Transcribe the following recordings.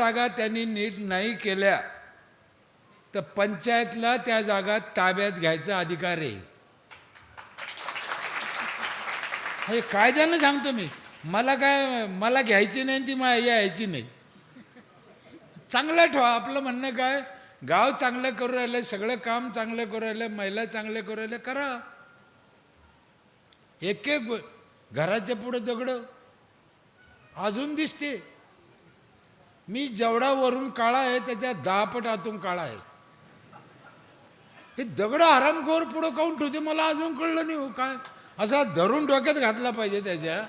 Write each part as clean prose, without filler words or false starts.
जागा त्यांनी नीट नाही केल्या तर पंचायतला त्या जागा ताब्यात घ्यायचा अधिकार आहे. हे कायद्यानं सांगतो मी. मला घ्यायची नाही ती यायची नाही. चांगलं ठेवा. आपलं म्हणणं काय, गाव चांगलं करू राहिलं, सगळं काम चांगलं करू राहिलं, महिला चांगलं करू राहिलं, करा. एक एक घराच्या पुढे दगड अजून दिसते. मी जेवढा वरून काळा आहे त्याच्या 10 पट आतून काळा आहे. हे दगड हरामखोर पुढं काऊन ठेवते मला अजून कळलं नाही. हो काय असा धरून डोक्यात घातला पाहिजे त्याच्या.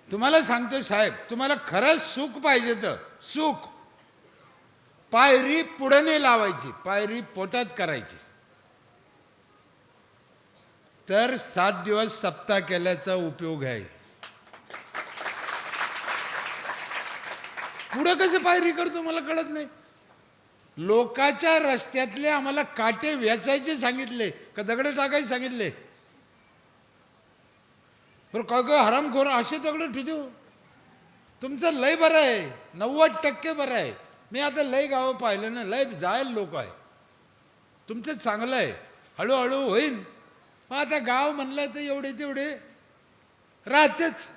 तुम्हाला सांगतो साहेब, तुम्हाला खरंच सुख पाहिजे तर सुख पायरी पुढे नाही लावायची, पायरी पोटात करायची. तर 7 दिवस सप्ताह केल्याचा उपयोग आहे. पुढं कसं पायरी करतो मला कळत नाही. लोकांच्या रस्त्यातले आम्हाला काटे वेचायचे सांगितले का दगड टाकायचे सांगितले. तर काय हरामखोर असे दगड ठेवतो. तुमचं लय बरं आहे, 90% बरं आहे. मी आता लय गावं पाहिलं ना, लय जायला लोक आहे. तुमचं चांगलं आहे, हळूहळू होईल. मग आता गाव म्हणलं तर एवढे तेवढे राहतेच.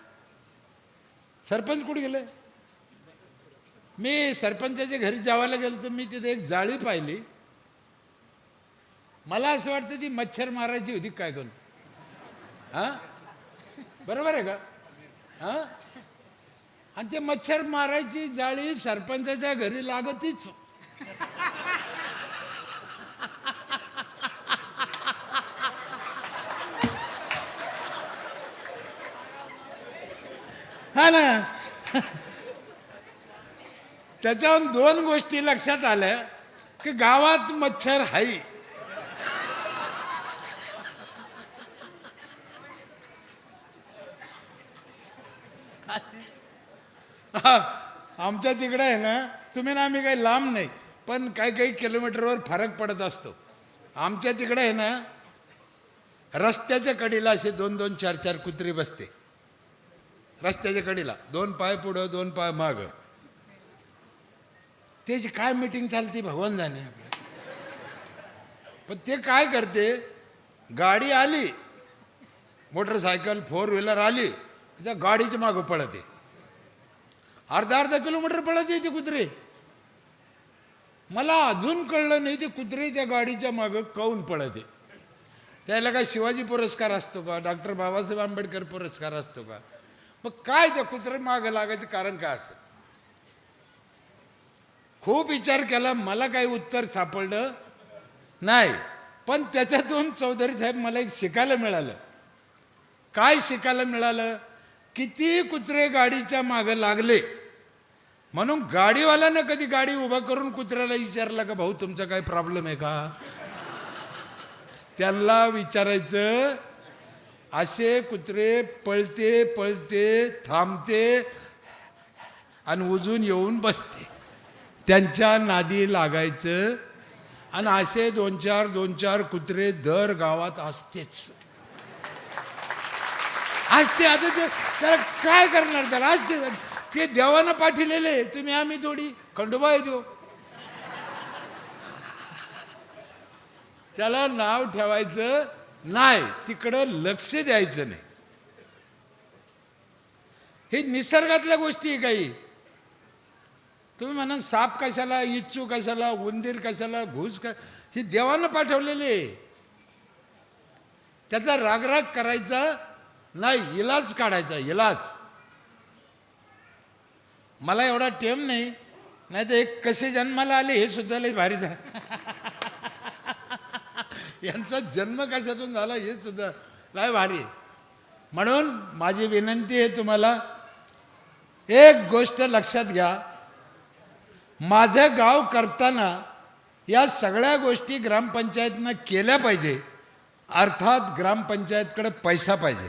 सरपंच कुठे गेले. मी सरपंचाच्या घरी जेवायला गेलो तर मी तिथे एक जाळी पाहिली. मला असं वाटतं ती मच्छर मारायची होती काय करून. हां बरोबर आहे का. हां आणि ते मच्छर मारायची जाळी सरपंचाच्या घरी लागतीच. हा ना. त्याच्यावरून 2 गोष्टी लक्षात आल्या की गावात मच्छर आहे. आमच्या तिकडे आहे ना, तुम्ही ना आम्ही काही लांब नाही पण काही किलोमीटरवर फरक पडत असतो. आमच्या तिकडे आहे ना, रस्त्याच्या कडेला असे 2-2, 4-4 कुत्री बसते. रस्त्याच्या कडेला 2 पाय पुढं 2 पाय मागं. त्याची काय मीटिंग चालते भगवान जाणे. पण ते काय करते, गाडी आली, मोटरसायकल 4 व्हीलर आली, त्या गाडीच्या मागं पळते. अर्धा किलोमीटर पळते ते कुत्रे. मला अजून कळलं नाही ते कुत्रे त्या गाडीच्या मागं काऊन पळते. त्याला काय शिवाजी पुरस्कार असतो का, डॉक्टर बाबासाहेब आंबेडकर पुरस्कार असतो का. मग काय त्या कुत्रे मागं लागायचं कारण काय असेल. खूप विचार केला, मला काही उत्तर सापडलं नाही. पण त्याच्यातून चौधरी साहेब मला एक शिकायला मिळालं. काय शिकायला मिळालं, किती कुत्रे गाडीच्या मागं लागले म्हणून गाडीवाल्यानं कधी गाडी उभा करून कुत्र्याला विचारलं का भाऊ तुमचा काय प्रॉब्लेम आहे का. त्यांना विचारायचं. असे कुत्रे पळते पळते थांबते आणि उजून येऊन बसते. त्यांच्या नादी लागायचं. आणि असे 2-4 कुत्रे दर गावात असतेच असते. आता त्याला काय करणार, त्याला असते. ते देवानं पाठवलेले, तुम्ही आम्ही थोडी खंडोबा आहे देऊ. त्याला नाव ठेवायचं नाही, तिकडं लक्ष द्यायचं नाही. हे निसर्गातल्या गोष्टी आहे काही. तुम्ही म्हणा साप कशाला, इच्छू कशाला, उंदीर कशाला, घुस का, हे देवानं पाठवलेले. त्याचा रागराग करायचा नाही, इलाज काढायचा इलाज. मला एवढा टेम नाही, नाही तर एक कसे जन्माला आले हे सुद्धा लई भारी झालं. यांचा जन्म कशातून झाला हे सुद्धा लय भारी. म्हणून माझी विनंती आहे तुम्हाला, एक गोष्ट लक्षात घ्या. माझं गाव करताना या सगळ्या गोष्टी ग्रामपंचायतनं केल्या पाहिजे. अर्थात ग्रामपंचायतकडे पैसा पाहिजे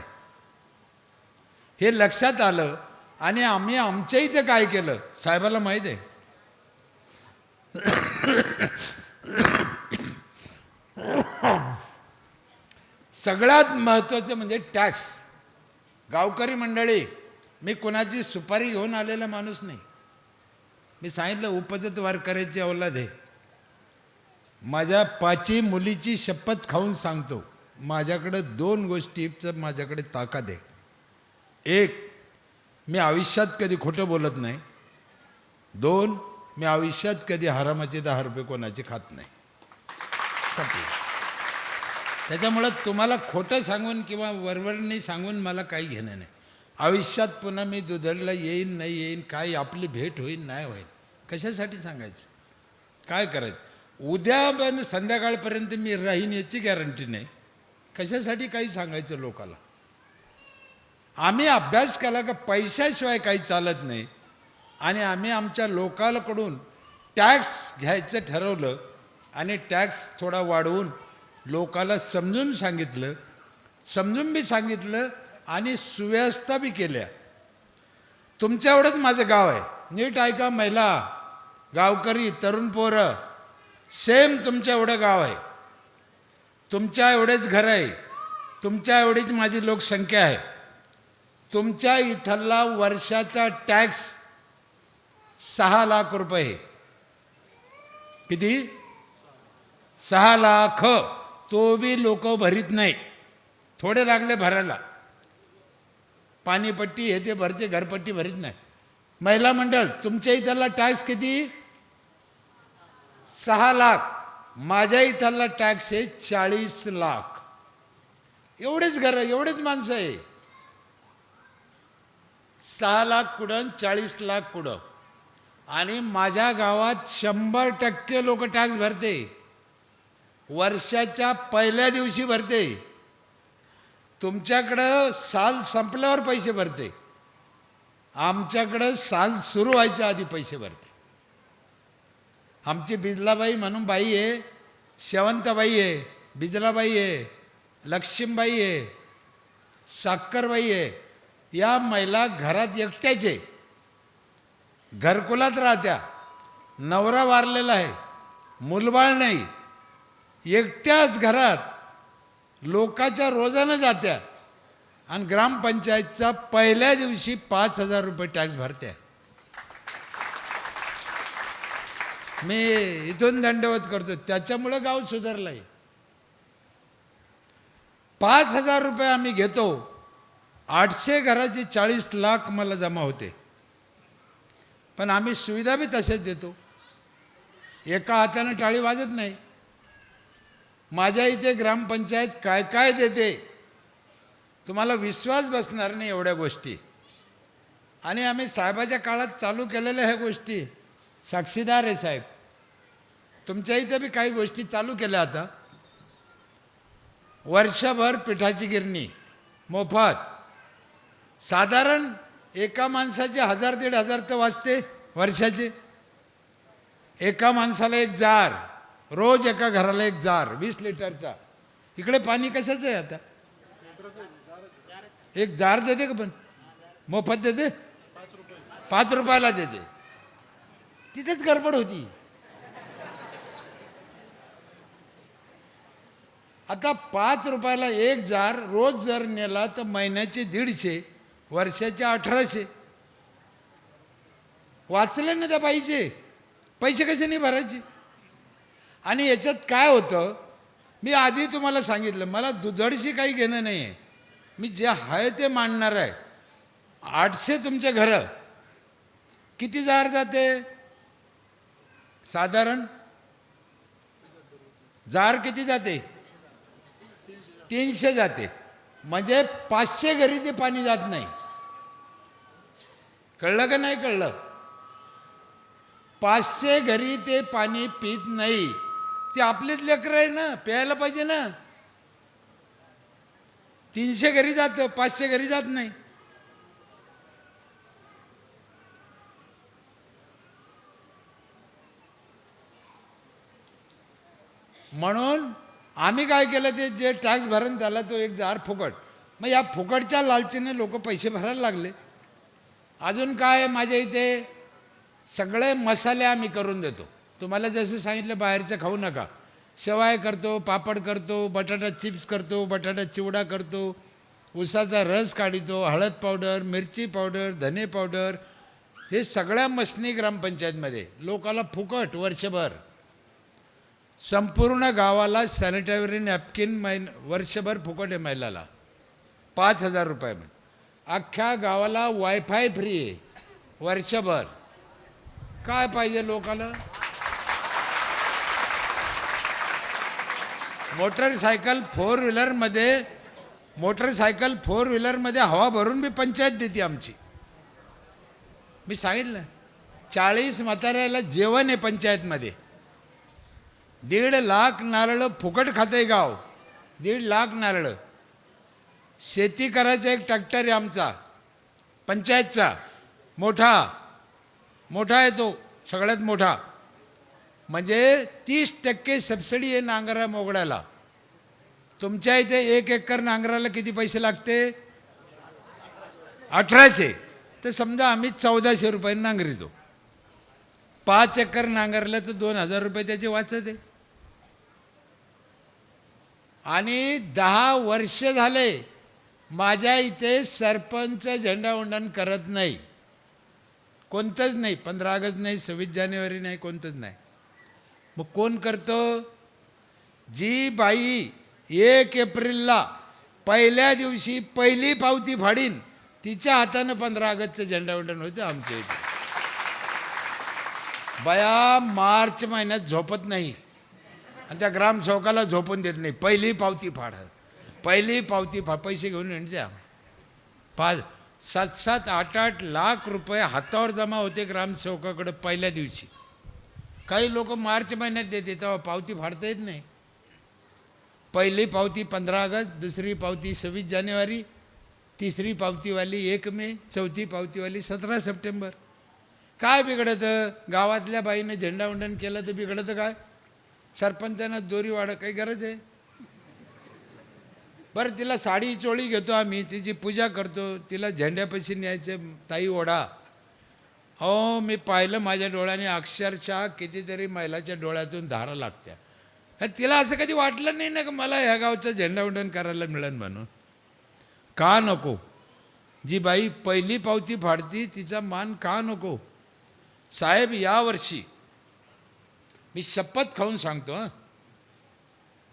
हे लक्षात आलं. आणि आम्ही आमच्या इथे काय केलं साहेबाला माहीत आहे. सगळ्यात महत्त्वाचं म्हणजे टॅक्स. गावकरी मंडळी मी कोणाची सुपारी घेऊन आलेला माणूस नाही. मी सांगितलं उपजत वारकऱ्याची औलाद आहे. माझ्या 5 मुलीची शपथ खाऊन सांगतो, माझ्याकडे 2 गोष्टीचं माझ्याकडे ताकद आहे. एक, मी आयुष्यात कधी खोटं बोलत नाही. 2, मी आयुष्यात कधी हरामाचे 10 रुपये कोणाचे खात नाही. त्याच्यामुळं तुम्हाला खोटं सांगून किंवा वरवरणी सांगून मला काही घेणं नाही. आयुष्यात पुन्हा मी दुधडला येईन नाही येईन, काय आपली भेट होईल नाही होईल, कशासाठी सांगायचं, काय करायचं. उद्या पण संध्याकाळपर्यंत मी राहीन याची गॅरंटी नाही. कशासाठी काही सांगायचं लोकाला. आम्ही अभ्यास केला का पैशाशिवाय काही चालत नाही. आणि आम्ही आमच्या लोकांकडून टॅक्स घ्यायचं ठरवलं आणि टॅक्स थोडा वाढवून लोकाला समजून सांगितलं, समजून बी सांगितलं आणि सुव्यवस्था बी केल्या. तुमच्या एवढंच माझं गाव आहे. नीट ऐका महिला, गावकरी, तरुण पोरं, सेम तुमच्या एवढं गाव आहे, तुमच्या एवढेच घर आहे, तुमच्या एवढीच माझी लोकसंख्या आहे. तुमच्या इथला वर्षाचा टॅक्स 6 लाख रुपये. किती? 6 लाख. तो बी लोक भरीत नाही, थोडे लागले भरायला. पाणीपट्टी हे ते भरते, घरपट्टी भरीत नाही. महिला मंडळ, तुमच्या इथला टॅक्स किती? 6 लाख. माझ्या इथला टॅक्स आहे 40 लाख. एवढेच घर, एवढेच माणसं आहे. 6 लाख कुठं, 40 लाख कुठं. आणि माझ्या गावात 100% लोक टॅक्स भरते. वर्षाच्या पहिल्या दिवशी भरते. तुमच्याकडं साल संपल्यावर पैसे भरते, आमच्याकडं साल सुरू व्हायच्या आधी पैसे भरते. आमची बिजलाबाई म्हणून बाई आहे, शेवंतबाई आहे, बिजलाबाई आहे, लक्ष्मीबाई आहे, साखरबाई आहे. या महिला घरात एकट्याचे, घरकुलात राहत्या, नवरा वारलेला आहे, मुलबाळ नाही, एकट्याच घरात लोकाच्या रोजानं जात्या आणि ग्रामपंचायतचा पहिल्या दिवशी 5,000 रुपये टॅक्स भरत्या. मी इथून दंडवत करतो, त्याच्यामुळं गाव सुधारलं आहे. 5,000 रुपये आम्ही घेतो. 800 घराचे 40 लाख मला जमा होते. पण आम्ही सुविधा बी तसेच देतो. एका हाताने टाळी वाजत नाही. माझ्या इथे ग्रामपंचायत काय काय देते तुम्हाला विश्वास बसणार नाही एवढ्या गोष्टी. आणि आम्ही साहेबाच्या काळात चालू केलेल्या ह्या गोष्टी, साक्षीदार आहे साहेब. तुमच्या इथे बी काही गोष्टी चालू केल्या. आता वर्षभर पिठाची गिरणी मोफत. साधारण एका माणसाचे 1,000-1,500 तर वाचते वर्षाचे. एका माणसाला एक जार, रोज एका घराला एक जार 20 लिटरचा. इकडे पाणी कशाचं आहे आता? एक जार देते का पण मोफत देते? 5 रुपयाला देते. तिथेच गडबड होती. आता 5 रुपयाला एक जार रोज जर नेला तर महिन्याचे 150, वर्षाचे 1800. वाचले ना त्या बाईचे पैसे कसे नाही भरायचे. आणि याच्यात काय होतं, मी आधी तुम्हाला सांगितलं, मला दुधडशी काही घेणं नाही आहे. मी जे आहे ते मांडणार आहे. 800 तुमच्या घरं किती जार जाते? साधारण जार किती जाते? 300 जाते. म्हणजे 500 घरी ते पाणी जात नाही. कळलं का नाही कळलं? 500 घरी ते पाणी पित नाही. ते आपलेच लेकरं आहे ना, प्यायला पाहिजे ना. 300 घरी जातं, 500 घरी जात नाही. म्हणून आम्ही काय केलं, ते जे टॅक्स भरण झाला तो एक जार फुकट. मग या फुकटच्या लालचीने लोक पैसे भरायला लागले. अजून काय, माझ्या इथे सगळे मसाले आम्ही करून देतो. तुम्हाला जसं सांगितलं बाहेरचं खाऊ नका. शेवाय करतो, पापड करतो, बटाटा चिप्स करतो, बटाटा चिवडा करतो, ऊसाचा रस काढितो, हळद पावडर, मिरची पावडर, धने पावडर, हे सगळ्या मशनी ग्रामपंचायतमध्ये लोकाला फुकट वर्षभर. संपूर्ण गावाला सॅनिटरी नॅपकिन वर्षभर फुकट आहे महिलाला, 5,000 रुपये. अख्ख्या गावाला वायफाय फ्री आहे वर्षभर. काय पाहिजे लोकाला? मोटरसायकल फोर व्हीलरमध्ये हवा भरून मी पंचायत देते आमची. मी सांगितलं 40 म्हाताऱ्याला जेवण आहे पंचायतमध्ये. 1.5 लाख नारळ फुकट खाते गाव. 1.5 लाख नारळ. शेती करायचा एक ट्रॅक्टर आहे आमचा पंचायतचा, मोठा आहे तो, सगळ्यात मोठा. म्हणजे 30% सबसिडी आहे नांगरा मोगड्याला. तुमच्या इथे 1 एकर नांगराला किती पैसे लागते? 1800. तर समजा आम्ही 1400 रुपये नांगरितो. 5 एकर नांगरलं तर 2,000 रुपये त्याचे वाचत आहे. आणि 10 वर्ष झाले माझ्या इथे सरपंच झेंडावंदन करत नाही, कोणतंच नाही. 15 ऑगस्ट नाही, 26 जानेवारी नाही, कोणतंच नाही. मग कोण करतं? जी बाई 1 एप्रिलला पहिल्या दिवशी पहिली पावती फाडीन तिच्या हातानं 15 ऑगस्टचं झेंडावंदन होतं आमच्या इथे. बाया मार्च महिन्यात झोपत नाही आणि त्या ग्रामसेवकाला झोपून देत नाही. पहिली पावती फाड, पहिली पावती पैसे घेऊन यांच्या 7-7, 8-8 लाख रुपये हातावर जमा होते ग्रामसेवकाकडे पहिल्या दिवशी. काही लोक मार्च महिन्यात देते तेव्हा पावती फाडता येत नाही. पहिली पावती 15 ऑगस्ट, दुसरी पावती 26 जानेवारी, तिसरी पावतीवाली 1 मे, चौथी पावतीवाली 17 सप्टेंबर. काय बिघडतं? गावातल्या बाईने झेंडावंदन केलं तर बिघडतं काय? सरपंचानं दोरी वाढ काही गरज आहे? बरं, तिला साडी चोळी घेतो आम्ही, तिची पूजा करतो, तिला झेंड्यापाशी न्यायचे, ताई ओढा. हो, मी पाहिलं माझ्या डोळ्याने, अक्षरशः कितीतरी महिलाच्या डोळ्यातून धारा लागत्या. तिला असं कधी वाटलं नाही ना की मला ह्या गावचं झेंडावंदन करायला मिळेल म्हणून. का नको? जी बाई पहिली पावती फाडती तिचा मान का नको? साहेब, यावर्षी मी शपथ खाऊन सांगतो,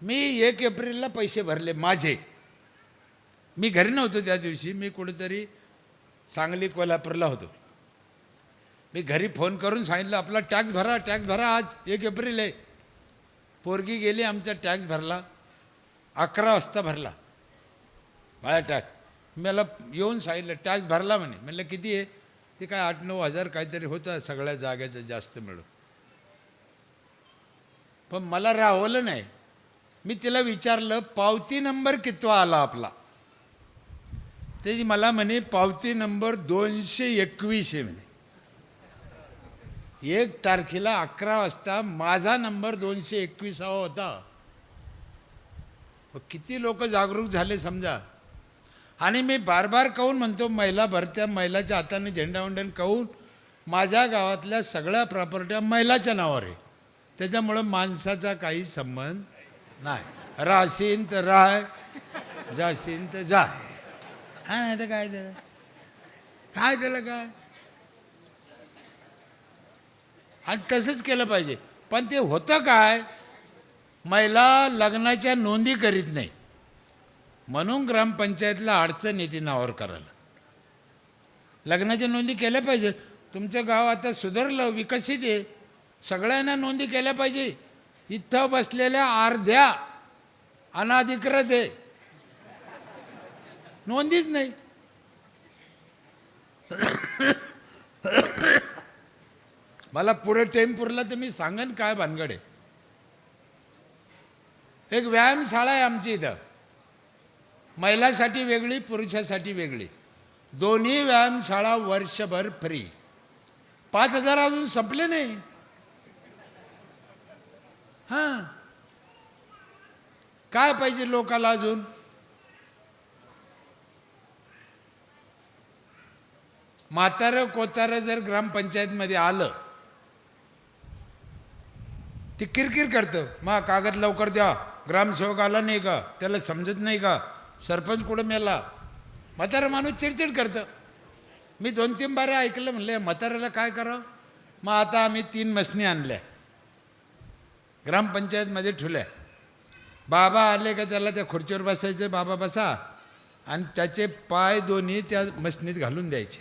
मी 1 एप्रिलला पैसे भरले माझे. मी घरी नव्हतो त्या दिवशी, मी कुठेतरी सांगली कोल्हापूरला होतो. मी घरी फोन करून सांगितलं आपला टॅक्स भरा, आज 1 एप्रिल आहे. पोरगी गेली, आमचा टॅक्स भरला, 11 वाजता भरला माझा टॅक्स. मला येऊन सांगितलं टॅक्स भरला म्हणे. म्हणलं किती आहे? ते काय 8-9 हजार काहीतरी होतं सगळ्या जागेचं जास्त मिळून. पण मला राहवलं नाही. मी तिला विचारलं पावती नंबर कितवा आला आपला? ते मला म्हणे पावती नंबर 221 आहे म्हणे. 1 तारखेला 11 वाजता माझा नंबर 221 होता. किती लोक जागरूक झाले समजा. आणि मी बार कहून म्हणतो महिला भरत्या, महिलाच्या हाताने झेंडावंदन कहून माझ्या गावातल्या सगळ्या प्रॉपर्ट्या महिलाच्या नावावर आहे. त्याच्यामुळं माणसाचा काही संबंध नाही. राहशीन तर राह, जाशीन तर जाय. हा, नाही तर काय त्याला काय. आणि तसंच केलं पाहिजे. पण ते होतं काय? महिला लग्नाच्या नोंदी करीत नाही म्हणून ग्रामपंचायतला अडचण येते नावावर करायला. लग्नाच्या नोंदी केल्या पाहिजे. तुमचं गाव आता सुधारलं, विकसित आहे, सगळ्यांना नोंदी केल्या पाहिजे. इथं बसलेल्या अर्ध्या अनाधिकृत आहे, नोंदीच नाही. मला पुढे टाईम पुरला तर मी सांगेन काय भानगड आहे. एक व्यायामशाळा आहे आमची इथं, महिलांसाठी वेगळी, पुरुषासाठी वेगळी. दोन्ही व्यायामशाळा वर्षभर फ्री. 5,000 अजून संपले नाही. हां, काय पाहिजे लोकाला अजून? म्हातारं कोतारं जर ग्रामपंचायतमध्ये आलं ते किरकिर करतं, मग कागद लवकर द्या, ग्रामसेवक आला नाही का, त्याला समजत नाही का, सरपंच कुठं मेला, म्हातारा माणूस चिडचिड करतं. मी 2-3 बाऱ्या ऐकलं, म्हणलं म्हाताऱ्याला काय करावं. मग आता आम्ही 3 म्हसनी आणल्या, ग्रामपंचायतमध्ये ठेवल्या. बाबा आले का त्याला त्या खुर्चीवर बसायचे, बाबा बसा, आणि त्याचे पाय दोन्ही त्या मशनीत घालून द्यायचे,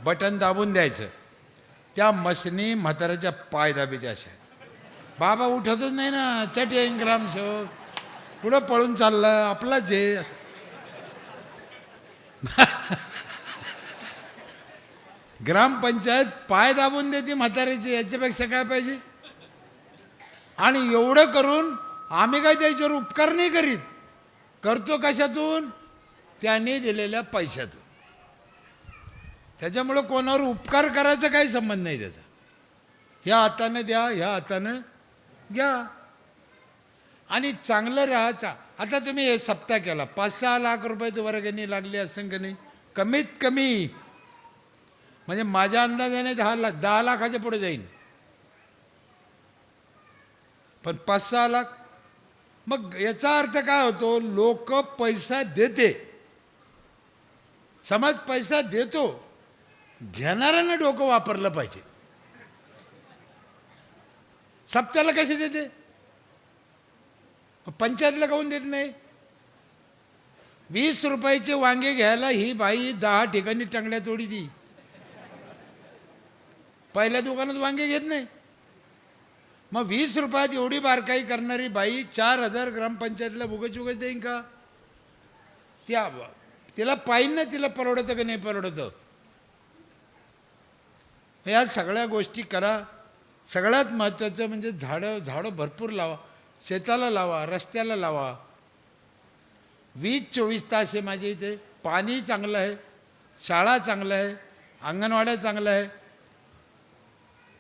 बटन दाबून द्यायचं. त्या मशनी म्हाताऱ्याच्या पाय दाबीच्या अशा. बाबा उठतच नाही ना, चट येईन ग्रामसेवक, कुठं पळून चाललं, आपलाच जे असं. ग्रामपंचायत पाय दाबून देते म्हाताऱ्याची, याच्यापेक्षा काय पाहिजे. आणि एवढं करून आम्ही काय त्याच्यावर उपकार नाही करीत, करतो कशातून, त्याने दिलेल्या पैशातून. त्याच्यामुळं कोणावर उपकार करायचा काही संबंध नाही त्याचा. ह्या हातानं द्या, ह्या हातानं घ्या, आणि चांगलं राहा. आता तुम्ही हे सप्ताह केला, 5-6 लाख रुपये वर्गणी लागली असेल का नाही, कमीत कमी. म्हणजे माझ्या अंदाजाने 10 लाखाच्या पुढे जाईल. पण 5-6 लाख, मग याचा अर्थ काय होतो, लोक पैसा देते, समाज पैसा देतो, घेणाऱ्यानं डोकं वापरलं पाहिजे. सप्त्याला कसे देते, पंचायतला काहून देत नाही. 20 रुपयाचे वांगे घ्यायला ही बाई 10 ठिकाणी टंगड्या तोडी ती. पहिल्या दुकानात वांगे घेत नाही. मग 20 रुपयात एवढी बारकाई करणारी बाई 4,000 ग्रामपंचायतला उगाच देईन का. तिला पाहिजे ना, तिला परवडतं का नाही परवडतं. या सगळ्या गोष्टी करा. सगळ्यात महत्त्वाचं म्हणजे झाडं भरपूर लावा, शेताला लावा, रस्त्याला लावा. 20-24 तास आहे माझ्या इथे. पाणी चांगलं आहे, शाळा चांगलं आहे, अंगणवाड्या चांगलं आहे,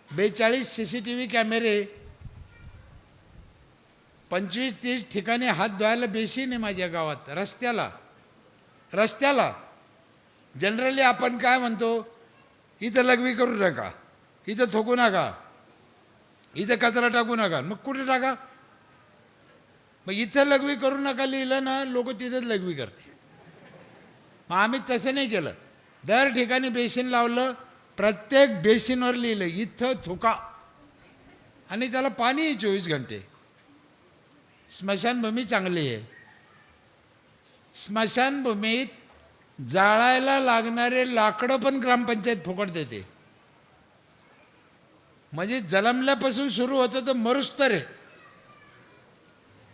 42 CCTV कॅमेरे, 25-30 ठिकाणी हात धुवायला बेसिन आहे माझ्या गावात. रस्त्याला जनरली आपण काय म्हणतो, इथं लघवी करू नका, इथं थोकू नका, इथं कचरा टाकू नका. मग कुठे टाका. मग इथं लघवी करू नका लिहिलं ना, लोक तिथंच लघवी करते. मग आम्ही तसं नाही केलं. दर ठिकाणी बेसिन लावलं, प्रत्येक बेसिनवर लिहिलं इथं थुका, आणि त्याला पाणी 24 घंटे. स्मशानभूमी चांगली आहे. स्मशानभूमीत जाळायला लागणारे लाकडं पण ग्रामपंचायत फुकट देते. म्हणजे जन्मल्यापासून सुरू होतं तर मरुस्तर आहे.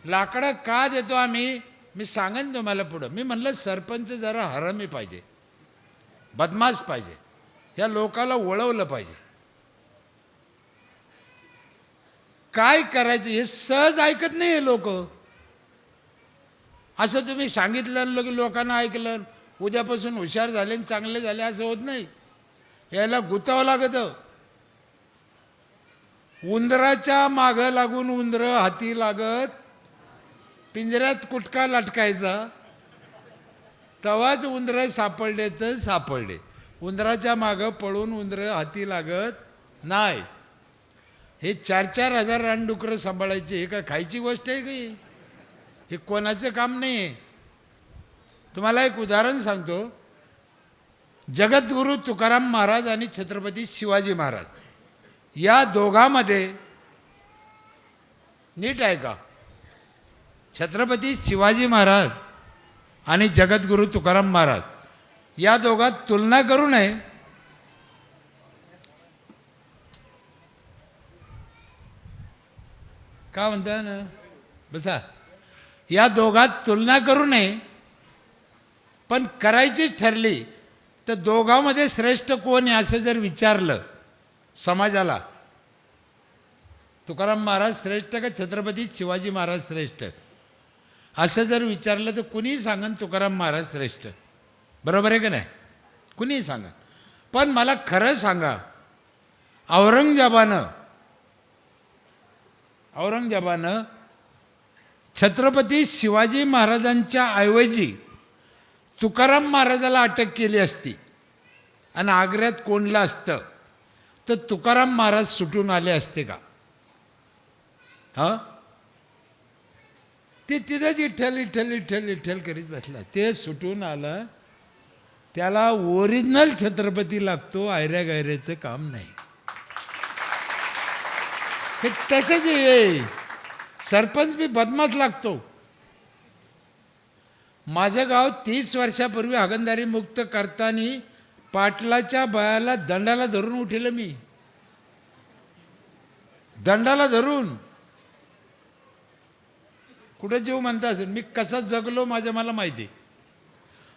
लाकडं का देतो आम्ही, मी सांगेन तुम्हाला पुढं. मी म्हणलं सरपंच जरा हरामी पाहिजे, बदमाश पाहिजे, या लोकाला वळवलं पाहिजे. काय करायचं हे सहज ऐकत नाही हे लोक. असं तुम्ही सांगितलं की लोकांना ऐकलं, उद्यापासून हुशार झाले आणि चांगले झाले असं होत नाही. याला गुतावं लागतं. उंदराच्या मागं लागून उंदरं हाती लागत, पिंजऱ्यात कुटका लटकायचा, तवाच उंदरं सापडले तर सापडले. उंदराच्या मागं पळून उंदरं हाती लागत नाही. हे 4-4 हजार रानडुकरं सांभाळायचे, हे काय खायची गोष्ट आहे की, हे कोणाचं काम नाही आहे. तुम्हाला एक उदाहरण सांगतो. जगद्गुरू तुकाराम महाराज आणि छत्रपती शिवाजी महाराज या दोघांमध्ये, नीट ऐका, छत्रपती शिवाजी महाराज आणि जगद्गुरू तुकाराम महाराज या दोघात तुलना करू नये. का म्हणता ना, बसा. या दोघात तुलना करू नये, पण करायची ठरली तर दोघांमध्ये श्रेष्ठ कोण आहे असं जर विचारलं समाजाला, तुकाराम महाराज श्रेष्ठ का छत्रपती शिवाजी महाराज श्रेष्ठ असं जर विचारलं तर कुणीही सांगन तुकाराम महाराज श्रेष्ठ. बरोबर आहे का नाही, कुणीही सांगा. पण मला खरं सांगा, औरंगजेबानं छत्रपती शिवाजी महाराजांच्या ऐवजी तुकाराम महाराजाला अटक केली असती आणि आग्र्यात कोंडलं असतं तर तुकाराम महाराज सुटून आले असते का. हां, ते तिथंच इठ्ठल इठ्ठल इठ्ठल इठ्ठल करीत बसला. ते सुटून आलं. त्याला ओरिजिनल छत्रपती लागतो, आयऱ्या गायऱ्याचं काम नाही. हे तसंच आहे. सरपंच बी बदमाश लागतो. माझं गाव 30 वर्षापूर्वी हागणदारी मुक्त करताना पाटलाच्या बायाला दंडाला धरून उठेल मी. दंडाला धरून कुठं जीव म्हणता असेल. मी कसा जगलो माझं मला माहिती.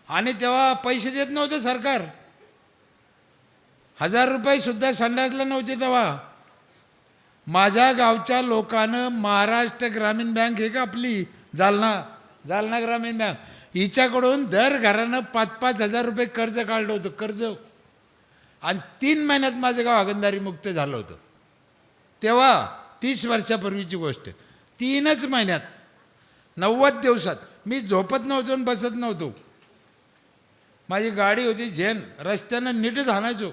आणि तेव्हा पैसे देत नव्हतं सरकार. 1000 रुपये सुद्धा संडासला नव्हते तेव्हा. माझ्या गावच्या लोकांना महाराष्ट्र ग्रामीण बँक हे का आपली जालना ग्रामीण बँक, हिच्याकडून दर घरानं 5-5 हजार रुपये कर्ज काढलं होतं. कर्ज. आणि 3 महिन्यात माझं गाव हागणदारी मुक्त झालं होतं. तेव्हा 30 वर्षापूर्वीची गोष्ट. 3च महिन्यात, 90 दिवसात. मी झोपत नव्हतो आणि बसत नव्हतो. माझी गाडी होती झेन. रस्त्यानं नीटच हाणायचो.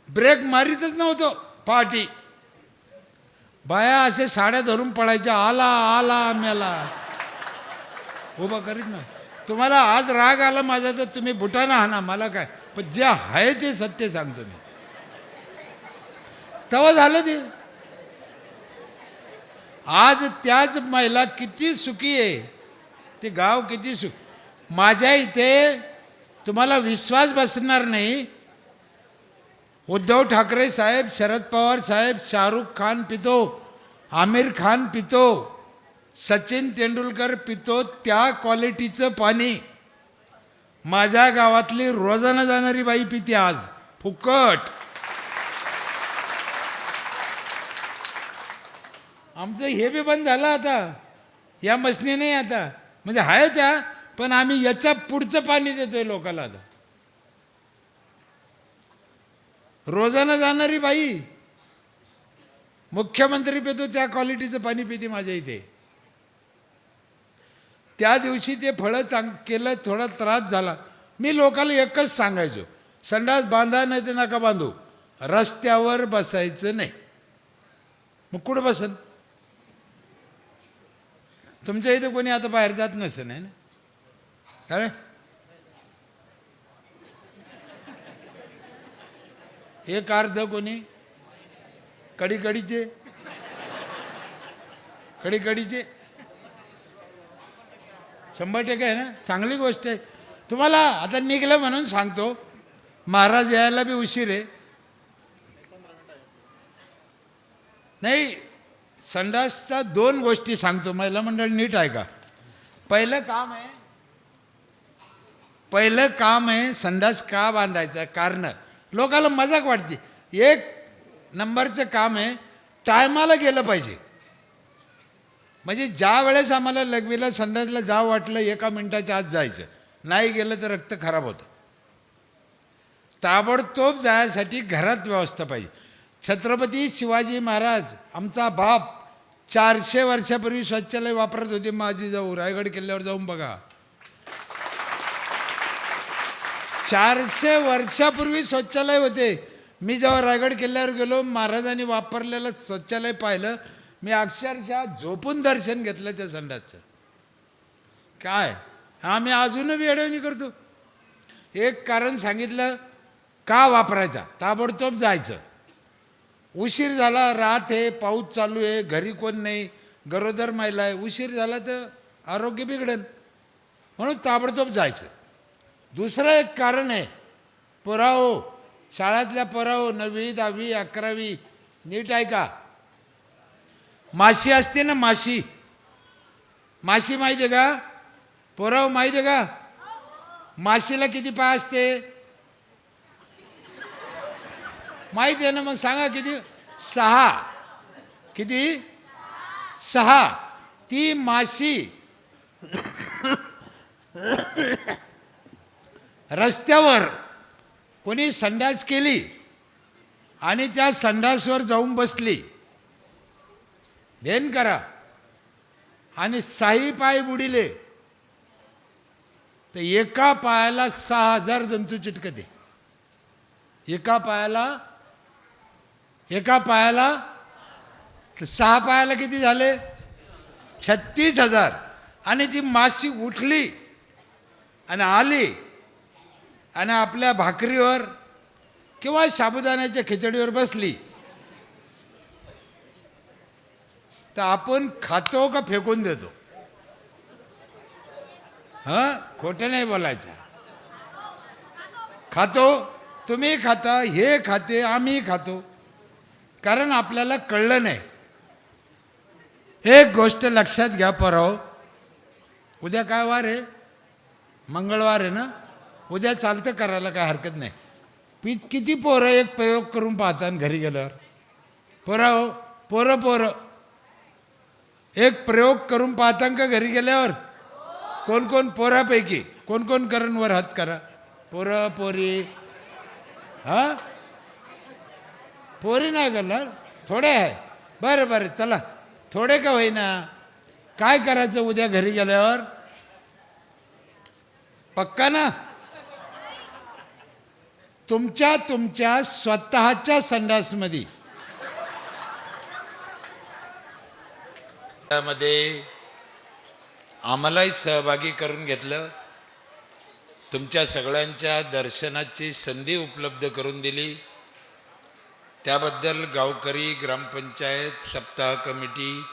ब्रेक मारीतच नव्हतो. पहाटी बाया असे साड्या धरून पडायच्या. आला आला मेला उभा करीत ना. तुम्हाला आज राग आला माझा तर तुम्ही बुटानं हाना, मला काय. पण जे आहे ते सत्य सांगतो मी. तेव्हा झालं ते. आज त्याच महिला किती सुखी आहे. ते गाव किती सुख. माझ्या इथे तुम्हाला विश्वास बसणार नाही. उद्धव ठाकरे साहेब, शरद पवार साहेब, शाहरुख खान पितो, आमिर खान पितो, सचिन तेंडुलकर पितो, त्या क्वालिटीचं पाणी माझ्या गावातली रोजानं जाणारी बाई पिते आज फुकट. आमचं हे बी बंद झालं आता. या मसनी नाही आता. म्हणजे आहे त्या, पण आम्ही याच्या पुढचं पाणी देतोय लोकांना आता. रोजानं जाणारी बाई मुख्यमंत्री पितो त्या क्वालिटीचं पाणी पिते माझ्या इथे. त्या दिवशी ते फळं केलं, थोडा त्रास झाला. मी लोकांना एकच सांगायचो, संडास बांधा नाही तर नका बांधू, रस्त्यावर बसायचं नाही. मग कुठं बसन? तुमच्या इथे कोणी आता बाहेर जात नसेल आहे ना? अरे एक अर्ध कोणी कडीकडीचे कडीकडीचे 100% आहे ना. चांगली गोष्ट आहे. तुम्हाला आता निघलं म्हणून सांगतो. महाराज यायला बी उशीर आहे. नाही, संडासच्या 2 गोष्टी सांगतो. महिला मंडळ नीट आहे का. पहिलं काम आहे संडास का बांधायचं. कारण लोकांना मजाक वाटते. 1 नंबरचं काम आहे टायमाला गेलं पाहिजे. म्हणजे ज्या वेळेस आम्हाला लघवीला संडासला जावं वाटलं 1 मिनिटाच्या आत जायचं. नाही गेलं तर रक्त खराब होतं. ताबडतोब जायसाठी घरात व्यवस्था पाहिजे. छत्रपती शिवाजी महाराज आमचा बाप 400 वर्षापूर्वी शौचालय वापरत होते. माझी जाऊ रायगड किल्ल्यावर जाऊन बघा. 400 वर्षापूर्वी शौचालय होते. मी जेव्हा रायगड किल्ल्यावर गेलो, महाराजांनी वापरलेलं शौचालय पाहिलं. मी अक्षरशः झोपून दर्शन घेतलं त्या संडासचं. काय आम्ही अजूनही अडवणी करतो. एक कारण सांगितलं का वापरायचा, ताबडतोब जायचं. उशीर झाला, रात आहे, पाऊस चालू आहे, घरी कोण नाही, गरोदर महिला आहे, उशीर झाला तर आरोग्य बिघडेल, म्हणून ताबडतोब जायचं. दुसरं एक कारण आहे, पोराओ, शाळेतल्या पोराओ, 9वी 10वी 11वी नीट आहे का. माशी असते ना, माशी माहिती आहे का पोराओ, माहिती आहे का. माशीला किती पाय असते माहिती आहे ना. मग सांगा किती. 6. किती. 6. ती माशी रस्त्यावर कोणी संडास केली आणि त्या संडासवर जाऊन बसली, ध्यान करा, आणि 6 पाय बुडिले तर एका पायाला 6000 जंतू चिटकते. एका पायाला तर 6 पायाला किती झाले. 36,000. आणि ती मासी उठली आणि आली आणि आपल्या भाकरीवर किंवा साबुदाण्याच्या खिचडीवर बसली, तर आपण खातो का फेकून देतो? हां, खोटं नाही बोलायचं. खातो. तुम्ही खाता, हे खाते, आम्ही खातो, कारण आपल्याला कळलं नाही. एक गोष्ट लक्षात घ्या पोराओ, उद्या काय वार आहे? मंगळवार आहे ना. उद्या चालतं करायला काय हरकत नाही. किती पोरं एक प्रयोग करून पाहतात घरी गेल्यावर? पोराओ, पोरं एक प्रयोग करून पाहता का घरी गेल्यावर? कोण कोण पोरापैकी कोण कोण करण? वर हात करा. पोरं पोरी. हां, पोरी नाही करणार, थोडे आहे. बरं चला, थोडे का होईना. काय करायचं उद्या घरी गेल्यावर? पक्का ना? तुमच्या स्वतःच्या संडासमध्ये त्यामध्ये आम्हालाही सहभागी करून घेतलं. तुमच्या सगळ्यांच्या दर्शनाची संधी उपलब्ध करून दिली. त्याबद्दल गावकरी, ग्रामपंचायत, सप्ताह कमिटी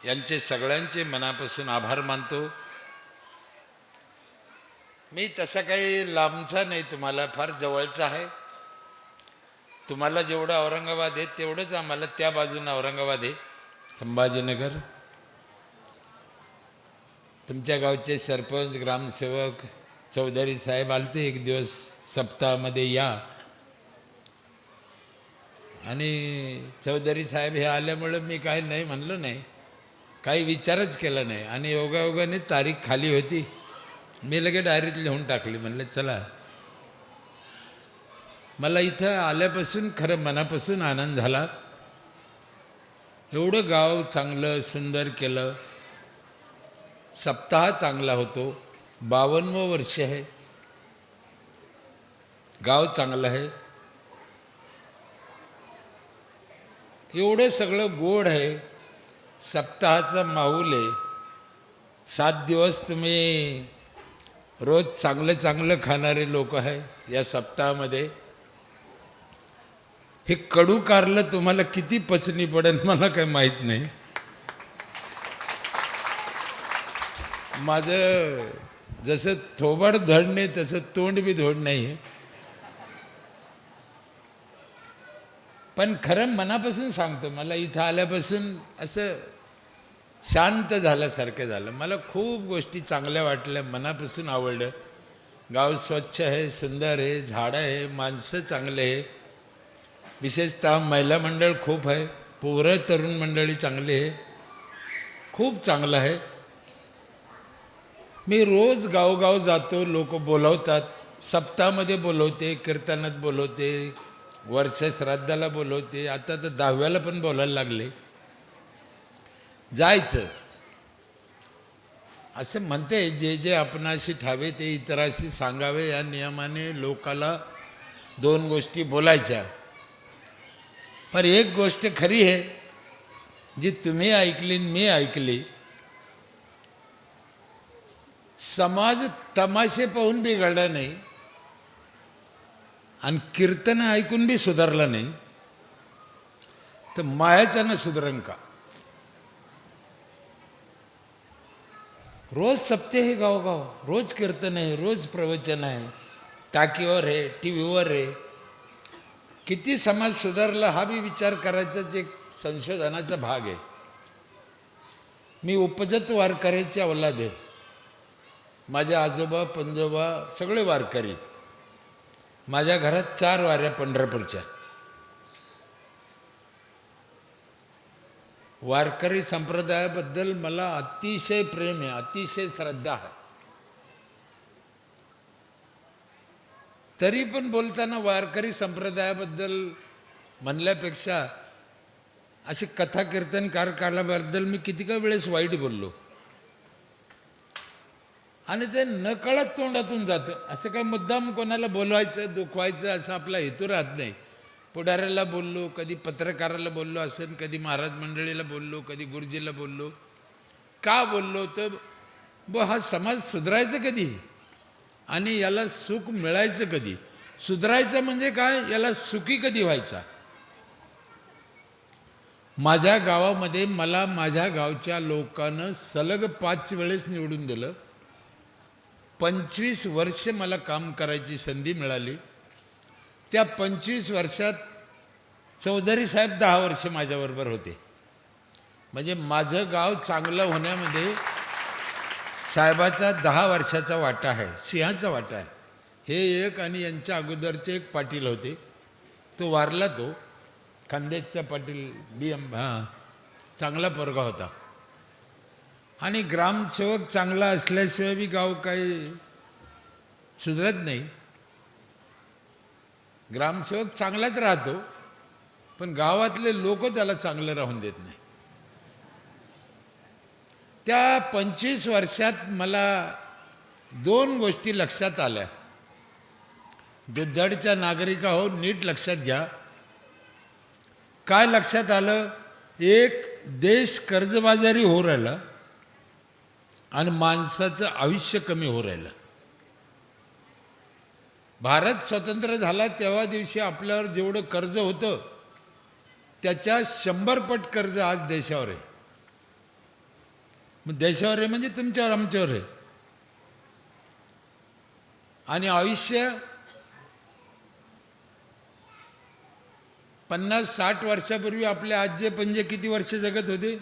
यांचे सगळ्यांचे मनापासून आभार मानतो. मी तसा काही लांबचा नाही, तुम्हाला फार जवळचा आहे. तुम्हाला जेवढं औरंगाबाद आहे तेवढंच आम्हाला त्या बाजूनं औरंगाबाद आहे, संभाजीनगर. तुमच्या गावचे सरपंच, ग्रामसेवक, चौधरी साहेब आलते एक दिवस सप्ताहामध्ये या. आणि चौधरी साहेब हे आल्यामुळं मी काही नाही म्हणलो नाही, काही विचारच केला नाही. आणि योगायोगाने तारीख खाली होती, मी लगेच डायरीत लिहून टाकली. म्हणलं चला. मला इथं आल्यापासून खरं मनापासून आनंद झाला. एवढं गाव चांगलं सुंदर केलं. सप्ताह चांगला होतो. 52वं वर्ष आहे. गाव चांगलं आहे. एवढं सगळं गोड आहे. सप्ताहाचा माऊल आहे. 7 दिवस तुम्ही रोज चांगलं खाणारे लोक आहे. या सप्ताहामध्ये हे कडू कारलं तुम्हाला किती पचनी पडेल मला काही माहीत नाही. माझं जसं थोबाड धड नाही तसं तोंड बी धोड नाही आहे. पण खरं मनापासून सांगतो, मला इथं आल्यापासून असं शांत झाल्यासारखं झालं. मला खूप गोष्टी चांगल्या वाटल्या, मनापासून आवडलं. गाव स्वच्छ आहे, सुंदर आहे, झाडं आहे, माणसं चांगले आहे. विशेषतः महिला मंडळ खूप आहे, पोरं तरुण मंडळी चांगली आहे, खूप चांगलं आहे. मी रोज गावोगाव जातो, लोक बोलवतात. सप्ताहामध्ये बोलवते, कीर्तनात बोलवते, वर्ष श्राद्धाला बोलवते. आता तर 10व्याला पण बोलायला लागले. जायचं असं म्हणते, जे जे आपणाशी ठावे ते इतराशी सांगावे, या नियमाने लोकाला 2 गोष्टी बोलायच्या. पर एक गोष्ट खरी आहे, जी तुम्ही ऐकली मी ऐकली. समाज तमाशे पाहून बिघडला नाही आणि कीर्तन ऐकून बी सुधारला नाही, तर मायाच्यानं सुधरण का? रोज सप्ते हे गावगाव, रोज कीर्तन आहे, रोज प्रवचन आहे, टाकीवर आहे, TV वर आहे. किती समाज सुधारला हा बी विचार करायचाच एक संशोधनाचा भाग आहे. मी उपजत वारकऱ्याची औलाद आहे. माझे आजोबा पंजोबा सगळे वारकरी. माझ्या घरात 4 वाऱ्या पंढरपूरच्या. वारकरी संप्रदायाबद्दल मला अतिशय प्रेम आहे, अतिशय श्रद्धा आहे. तरी पण बोलताना वारकरी संप्रदायाबद्दल म्हणल्यापेक्षा असे कथा कीर्तनकार कालाबद्दल मी किती का वेळेस वाईट बोललो. आणि ते नकळत तोंडातून जातं. असं काही मुद्दाम कोणाला बोलवायचं, दुखवायचं असं आपला हेतू राहत नाही. पुढाऱ्याला बोललो, कधी पत्रकाराला बोललो असेल, कधी महाराज मंडळीला बोललो, कधी गुरुजीला बोललो. का बोललो तर हा समाज सुधारायचा कधी आणि याला सुख मिळायचं कधी? सुधारायचं म्हणजे काय? याला सुखी कधी व्हायचा? माझ्या गावामध्ये मला माझ्या गावच्या लोकांना सलग 5 वेळेस निवडून दिलं. 25 वर्ष मला काम करायची संधी मिळाली. त्या 25 वर्षात चौधरी साहेब 10 वर्ष माझ्याबरोबर होते. म्हणजे माझं गाव चांगलं होण्यामध्ये साहेबाचा 10 वर्षाचा वाटा आहे, सिंहाचा वाटा आहे. हे एक आणि यांच्या अगोदरचे एक पाटील होते, तो वारला, तो खानदेशचा पाटील BM, चांगला पोरगा होता. आणि ग्रामसेवक चांगला असल्याशिवाय बी गाव काही सुधरत नाही. ग्रामसेवक चांगलाच राहतो, पण गावातले लोक त्याला चांगलं राहून देत नाही. त्या 25 वर्षात मला 2 गोष्टी लक्षात आल्या. दुधडच्या नागरिका हो, नीट लक्षात घ्या. काय लक्षात आलं? एक, देश कर्जबाजारी हो राहिला आणि माणसाचं आयुष्य कमी हो राहिलं. भारत स्वतंत्र झाला तेव्हा दिवशी आपल्यावर जेवढं कर्ज होतं त्याच्या 100 पट कर्ज आज देशावर आहे. मग देशावर आहे म्हणजे तुमच्यावर आमच्यावर आहे. आणि आयुष्य 50-60 वर्षापूर्वी आपले आजे पंजे किती वर्ष जगत होते?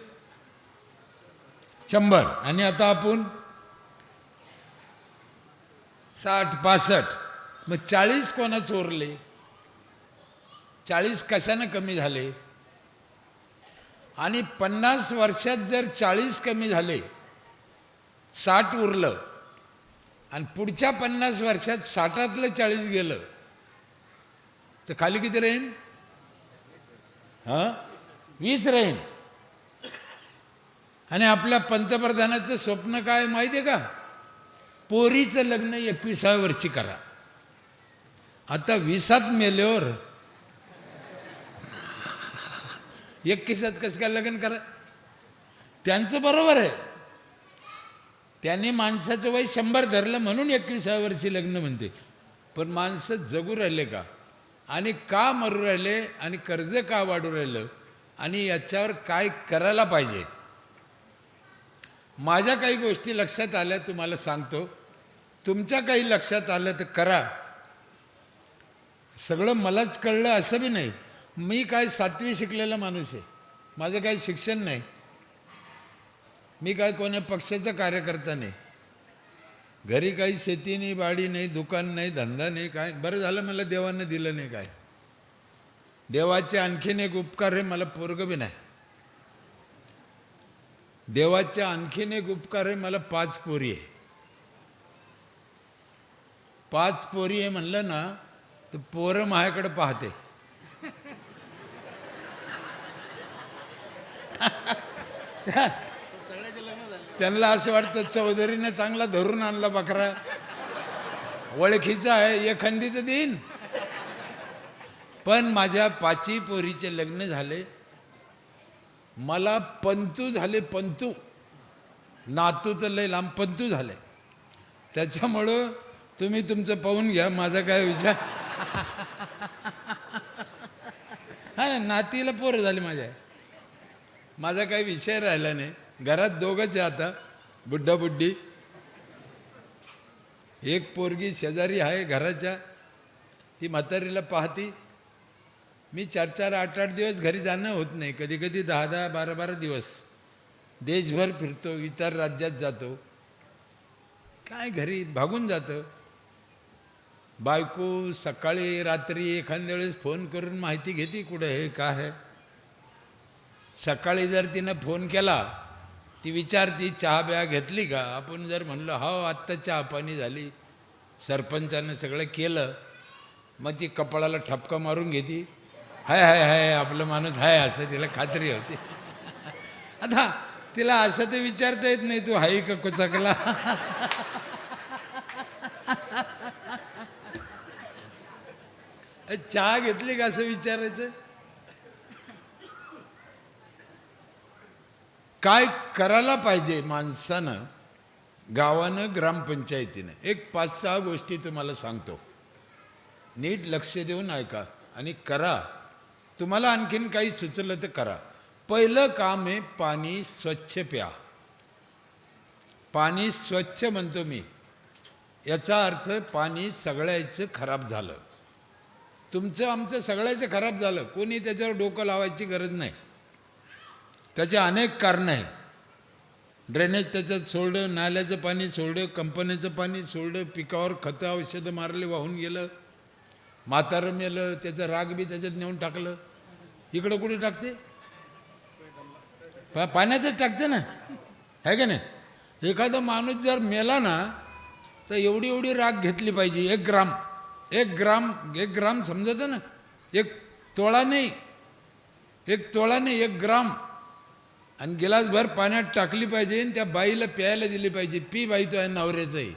100. आणि आता आपण 60-65. मग 40 कोणा चोरले? 40 कशानं कमी झाले? आणि 50 वर्षात जर 40 कमी झाले, 60 उरलं आणि पुढच्या 50 वर्षात 60तलं 40 गेलं तर खाली किती राहील? 20 राहील. आणि आपल्या पंतप्रधानाचं स्वप्न काय माहिती आहे का? पोरीचं लग्न 21व्या वर्षी करा. आता 20त मेल्यावर 21त कसं काय लग्न करा? त्यांचं बरोबर आहे, त्यांनी माणसाचं वय 100 धरलं म्हणून 21व्या वर्षी लग्न म्हणते. पण माणसं जगू राहिले का आणि का मरू राहिले आणि कर्ज का वाढू राहिलं आणि याच्यावर काय करायला पाहिजे? माझ्या काही गोष्टी लक्षात आल्या, तुम्हाला सांगतो. तुमच्या काही लक्षात आलं तर करा. सगळं मलाच कळलं असं बी नाही. मी काय 7वी शिकलेला माणूस आहे, माझं काही शिक्षण नाही. मी काय कोण्या पक्षाचा कार्यकर्ता नाही. घरी काही शेती नाही, बाडी नाही, दुकान नाही, धंदा नाही, काय. बरं झालं मला देवानं दिलं नाही. काय देवाचे आणखीन एक उपकार आहे, मला पोरगं बी नाही. देवाचे आणखीन एक उपकार आहे, मला 5 पोरी आहे. 5 पोरी आहे म्हणलं ना तर पोरं माझ्याकडे पाहते. त्यांना असं वाटतं चौधरीने चांगला धरून आणला बकरा, ओळखीचा आहे, एखादीचं देईन. पण माझ्या 5ही पोरीचे लग्न झाले. मला पंतू झाले, पंतू. नातू तर लय लांब, पंतू झाले. त्याच्यामुळं तुम्ही तुमचं पाहून घ्या, माझा काय विचार. हा, नातीला पोरं झाली माझ्या, माझा काही विषय राहिला नाही. घरात 2घच आहे आता, बुड्ढा बुड्डी. एक पोरगी शेजारी आहे घराच्या, ती म्हातारीला पाहती. मी 4-4, 8-8 दिवस घरी जाणं होत नाही. कधी कधी 10-10, 12-12 दिवस देशभर फिरतो, इतर राज्यात जातो. काय घरी भागून जातं. बायको सकाळी रात्री एखाद्या वेळेस फोन करून माहिती घेते कुठं आहे, काय आहे. सकाळी जर तिनं फोन केला, ती विचारती चहा ब्या घेतली का. आपण जर म्हणलं हो आत्ता चहा पाणी झाली, सरपंचानं सगळं केलं, मग ती कपाळाला ठपका मारून घेते. हाय हाय हाय आपलं माणूस हाय, असं तिला खात्री होती. आता तिला असं तर विचारता येत नाही तू हाय का कुचकला. चहा घेतली का असं विचारायचं. काय करायला पाहिजे माणसानं, गावानं, ग्रामपंचायतीनं? एक 5-6 गोष्टी तुम्हाला सांगतो, नीट लक्ष देऊन ऐका आणि करा. तुम्हाला आणखीन काही सुचलं तर करा. पहिलं काम आहे पाणी स्वच्छ प्या. पाणी स्वच्छ म्हणतो मी, याचा अर्थ पाणी सगळ्याचं खराब झालं. तुमचं आमचं सगळ्याचं खराब झालं, कोणी त्याच्यावर डोकं लावायची गरज नाही. त्याचे अनेक कारणं आहेत. ड्रेनेज त्याच्यात सोडलं, नाल्याचं पाणी सोडलं, कंपनीचं पाणी सोडलं, पिकावर खतं औषधं मारले, वाहून गेलं, म्हातारं मेलं, त्याचं राग बी त्याच्यात नेऊन टाकलं. इकडं कुठे टाकते? पाण्यातच टाकते ना, आहे का नाही? एखादा माणूस जर मेला ना तर एवढी एवढी राग घेतली पाहिजे. 1 ग्राम 1 ग्राम समजतं ना, 1 तोळा नाही, 1 तोळा नाही, 1 ग्राम. आणि गिलासभर पाण्यात टाकली पाहिजे आणि त्या बाईला प्यायला दिली पाहिजे. पी बाई, तो आहे नवऱ्याचंही,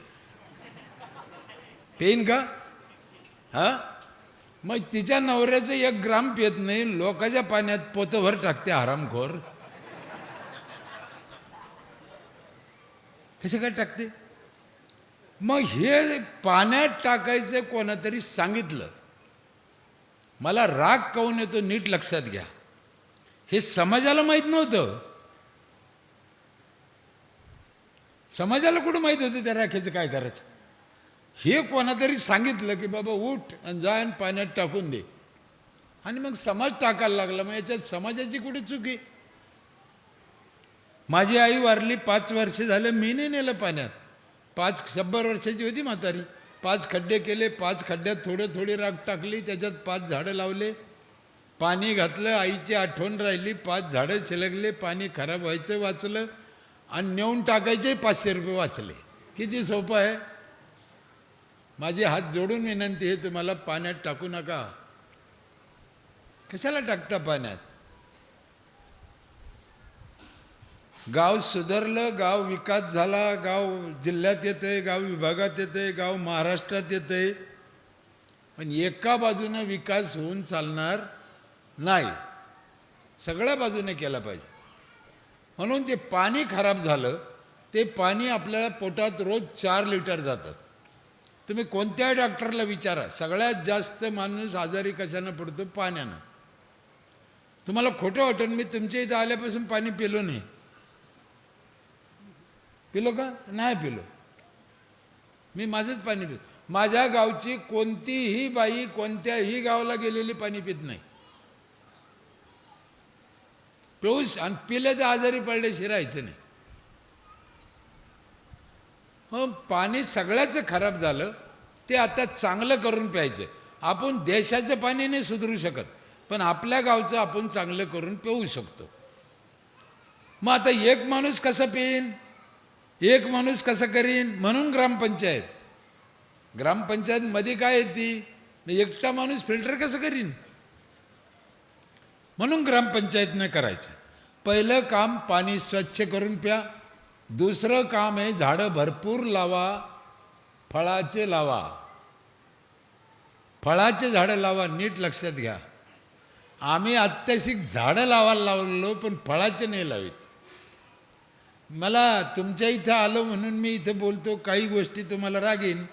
पेन का? हा, मग तिच्या नवऱ्याचं 1 ग्राम पित नाही, लोकांच्या पाण्यात पोतभर टाकते हरामखोर. कसं काय टाकते? मग हे पाण्यात टाकायचं कोणातरी सांगितलं. मला राग काऊन येतो नीट लक्षात घ्या. हे समाजाला माहीत नव्हतं. समाजाला कुठं माहीत होतं त्या राखेचं काय करायचं? हे कोणातरी सांगितलं की बाबा उठ आणि जा आणि पाण्यात टाकून दे, आणि मग समाज टाकायला लागला. मग याच्यात समाजाची कुठे चूक आहे? माझी आई वारली 5 वर्ष झालं, मी नाही नेलं पाण्यात. 100 वर्षाची होती म्हातारी. 5 खड्डे केले, 5 खड्ड्यात थोडी राख टाकली, त्याच्यात 5 झाडं लावले, पाणी घातलं, आईची आठवण राहिली, 5 झाडं शिलगले, पाणी खराब व्हायचं वाचलं, आणि नेऊन टाकायचे 500 रुपये वाचले. किती सोपं आहे. माझी हात जोडून विनंती आहे तुम्हाला, पाण्यात टाकू नका. कशाला टाकता पाण्यात? गाव सुधारलं, गाव विकास झाला, गाव जिल्ह्यात येतंय, गाव विभागात येतंय, गाव महाराष्ट्रात येतंय, पण एका बाजूनं विकास होऊन चालणार नाही. सगळ्या बाजूने केला पाहिजे. म्हणून ते पाणी खराब झालं, ते पाणी आपल्याला पोटात रोज 4 लिटर जातं. तुम्ही कोणत्याही डॉक्टरला विचारा, सगळ्यात जास्त माणूस आजारी कशानं पडतो? पाण्यानं. तुम्हाला खोटं वाटेल, मी तुमच्या इथं आल्यापासून पाणी पिलो नाही. पिलो का? नाही पिलो. मी माझंच पाणी पितो. माझ्या गावची कोणतीही बाई कोणत्याही गावाला गेलेली पाणी पित नाही. पिऊस आणि पिल्याचं आजारी पडले शिरायचं नाही. मग पाणी सगळ्याचं खराब झालं, ते आता चांगलं करून प्यायचं. आपण देशाचं पाणी नाही सुधारू शकत, पण आपल्या गावचं आपण चांगलं करून पिऊ शकतो. मग आता एक माणूस कसं पिईन, एक माणूस कसं करीन? म्हणून ग्रामपंचायत मध्ये काय येते? एकटा माणूस फिल्टर कसं करीन? म्हणून ग्रामपंचायतनं करायचं. पहिलं काम पाणी स्वच्छ करून प्या. दुसरं काम आहे झाडं भरपूर लावा, फळाचे लावा. फळाचे झाडं लावा. नीट लक्षात घ्या, आम्ही आत्ताशी झाडं लावायला लावलो, पण फळाचे नाही लावित. मला तुमच्या इथं आलो म्हणून मी इथं बोलतो, काही गोष्टी तुम्हाला रागीन,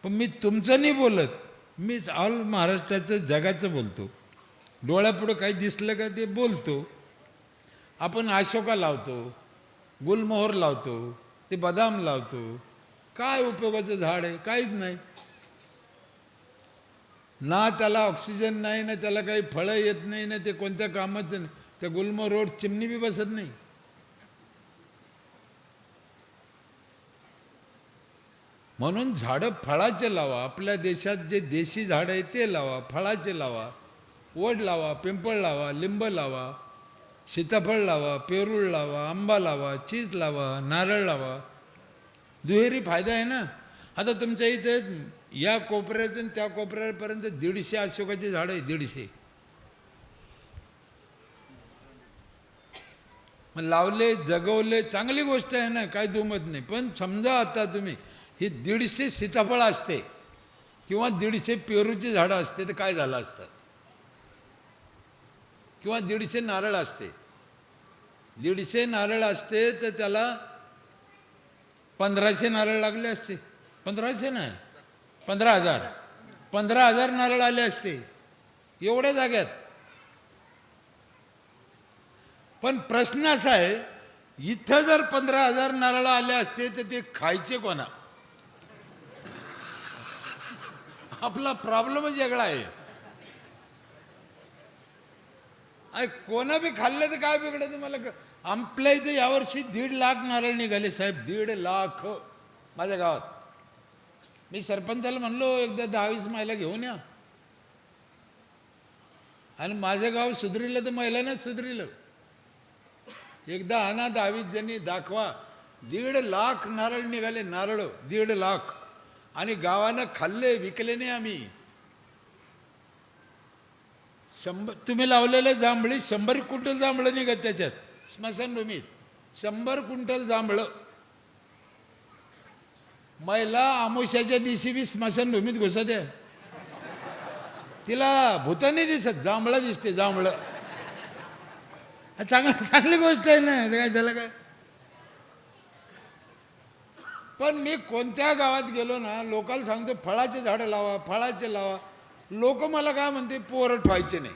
पण मी तुमचं नाही बोलत, मी ऑल महाराष्ट्राचं जगाचं बोलतो. डोळ्यापुढं काही दिसलं का ते बोलतो. आपण अशोका लावतो, गुलमोहर लावतो, ते बदाम लावतो, काय उपयोगाचं झाड आहे? काहीच नाही. ना त्याला ऑक्सिजन नाही, ना त्याला काही फळं येत नाही, ना ते कोणत्या कामाचं नाही. त्या गुलमोहरवर चिमणी बी बसत नाही. म्हणून झाडं फळाचे लावा. आपल्या देशात जे देशी झाडं आहे ते लावा, फळाचे लावा. वड लावा, पिंपळ लावा, लिंब लावा, सीताफळ लावा, पेरूळ लावा, आंबा लावा, चीज लावा, नारळ लावा. दुहेरी फायदा आहे ना. आता तुमच्या इथे या कोपऱ्यातून त्या कोपऱ्यापर्यंत 150 अशोकाची झाडं आहे. 150 मग लावले, जगवले, चांगली गोष्ट आहे ना, काय दुमत नाही. पण समजा आता तुम्ही ही 150 सीताफळ असते किंवा 150 पेरूची झाडं असते तर काय झालं असतं? किंवा 150 नारळ असते, 150 नारळ असते तर त्याला 1500 नारळ लागले असते. 1500 नाही, 15,000. 15,000 नारळ आले असते एवढ्या जाग्यात. पण प्रश्न असा आहे, इथं जर 15,000 नारळ आले असते तर ते खायचे कोणा? आपला प्रॉब्लेमच वेगळा आहे. अरे कोणा बी खाल्लं तर काय बिघडतं मला? आपल्या इथे यावर्षी 1.5 लाख नारळ निघाले साहेब, 1.5 लाख माझ्या गावात. मी सरपंचाला म्हणलो एकदा 10-20 महिला घेऊन या, आणि माझं गाव सुधरिलं तर महिलांनाच सुधरिलं. एकदा आणा 10-20 जणी दाखवा. 1.5 लाख नारळ निघाले, नारळ 1.5 लाख. आणि गावानं खाल्ले, विकले नाही आम्ही. 100 तुम्ही लावलेले जांभळी 100 क्विंटल जांभळं निघत त्याच्यात स्मशानभूमीत. 100 क्विंटल जांभळं. महिला अमावस्याच्या दिवशी बी स्मशानभूमीत घुसत आहे. तिला भूत नाही दिसत, जांभळं दिसते, जांभळं. चांगली गोष्ट आहे ना, काय झालं काय? पण मी कोणत्या गावात गेलो ना, लोकांना सांगतो फळाचे झाडं लावा, फळाचे लावा. लोक मला काय म्हणते, पोरं ठेवायचे नाही.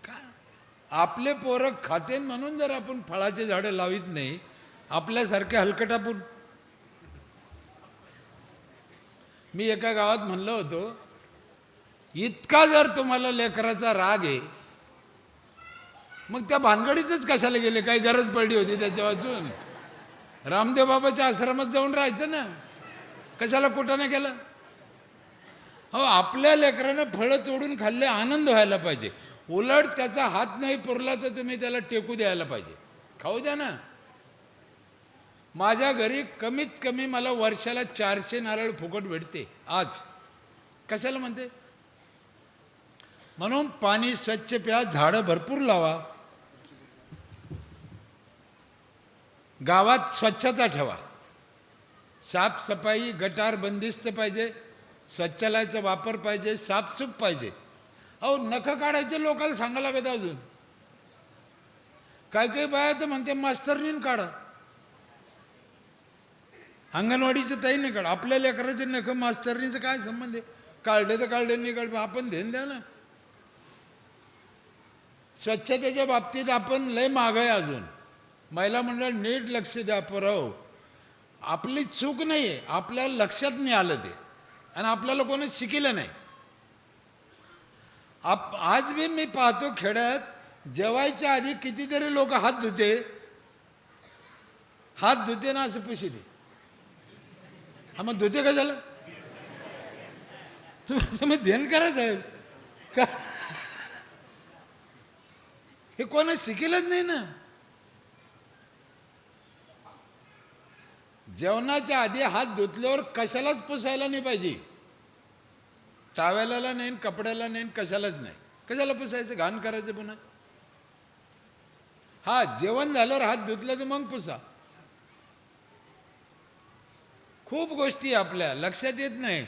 का? आपले पोरं खाते म्हणून जर आपण फळाचे झाडं लावित नाही, आपल्यासारखे हलकट आपण. मी एका गावात म्हणलं होतो, इतका जर तुम्हाला लेकराचा राग आहे, मग त्या भानगडीतच कशाला गेले? काही गरज पडली होती त्याच्या वाचून? रामदेव बाबाच्या आश्रमात जाऊन राहायचं ना, कशाला कुठं नाही गेलं? हो, आपल्या लेकरानं फळं तोडून खाल्ले, आनंद व्हायला पाहिजे. उलट त्याचा हात नाही पुरला तर तुम्ही त्याला टेकू द्यायला पाहिजे. खाऊ द्या ना. माझ्या घरी कमीत कमी मला वर्षाला 400 नारळ फुकट भेटते आज. कशाला म्हणते? म्हणून पाणी स्वच्छ प्या, झाडं भरपूर लावा, गावात स्वच्छता ठेवा, साफसफाई, गटार बंदिस्त पाहिजे, शौचालयाचा वापर पाहिजे, साफसूफ पाहिजे. अहो नखं काढायचे लोकांना सांगायला लागत. अजून काय काही बाया तर म्हणते मास्तरनीन काढा, अंगणवाडीचं ताई नाही काढा. आपल्या लेकराचे नखं मास्तरनीचं काय संबंध आहे? काढले तर काढले, नाही काढले, आपण ध्यान द्या ना. स्वच्छतेच्या बाबतीत आपण लय माग आहे अजून. महिला मंडळ नीट लक्ष द्या पोराओ. आपली चूक नाही आहे, आपल्याला लक्षात नाही आलं ते, आणि आपल्याला कोणी शिकलं नाही. आज बी मी पाहतो खेड्यात जेवायच्या आधी कितीतरी लोक हात धुते ना, असं पुशीते. हा मग धुते कशाला? तुम्ही मग ध्यान करायचं का? हे कोणी शिकलंच नाही ना. जेवणाच्या आधी हात धुतल्यावर कशालाच पुसायला नाही पाहिजे. टावेलाला नाही, कपड्याला नाही, कशालाच नाही. कशाला पुसायचं? घाण करायचं पुन्हा. हा, जेवण झाल्यावर हात धुतलं तर मग पुसा. खूप गोष्टी आपल्या लक्षात येत नाही.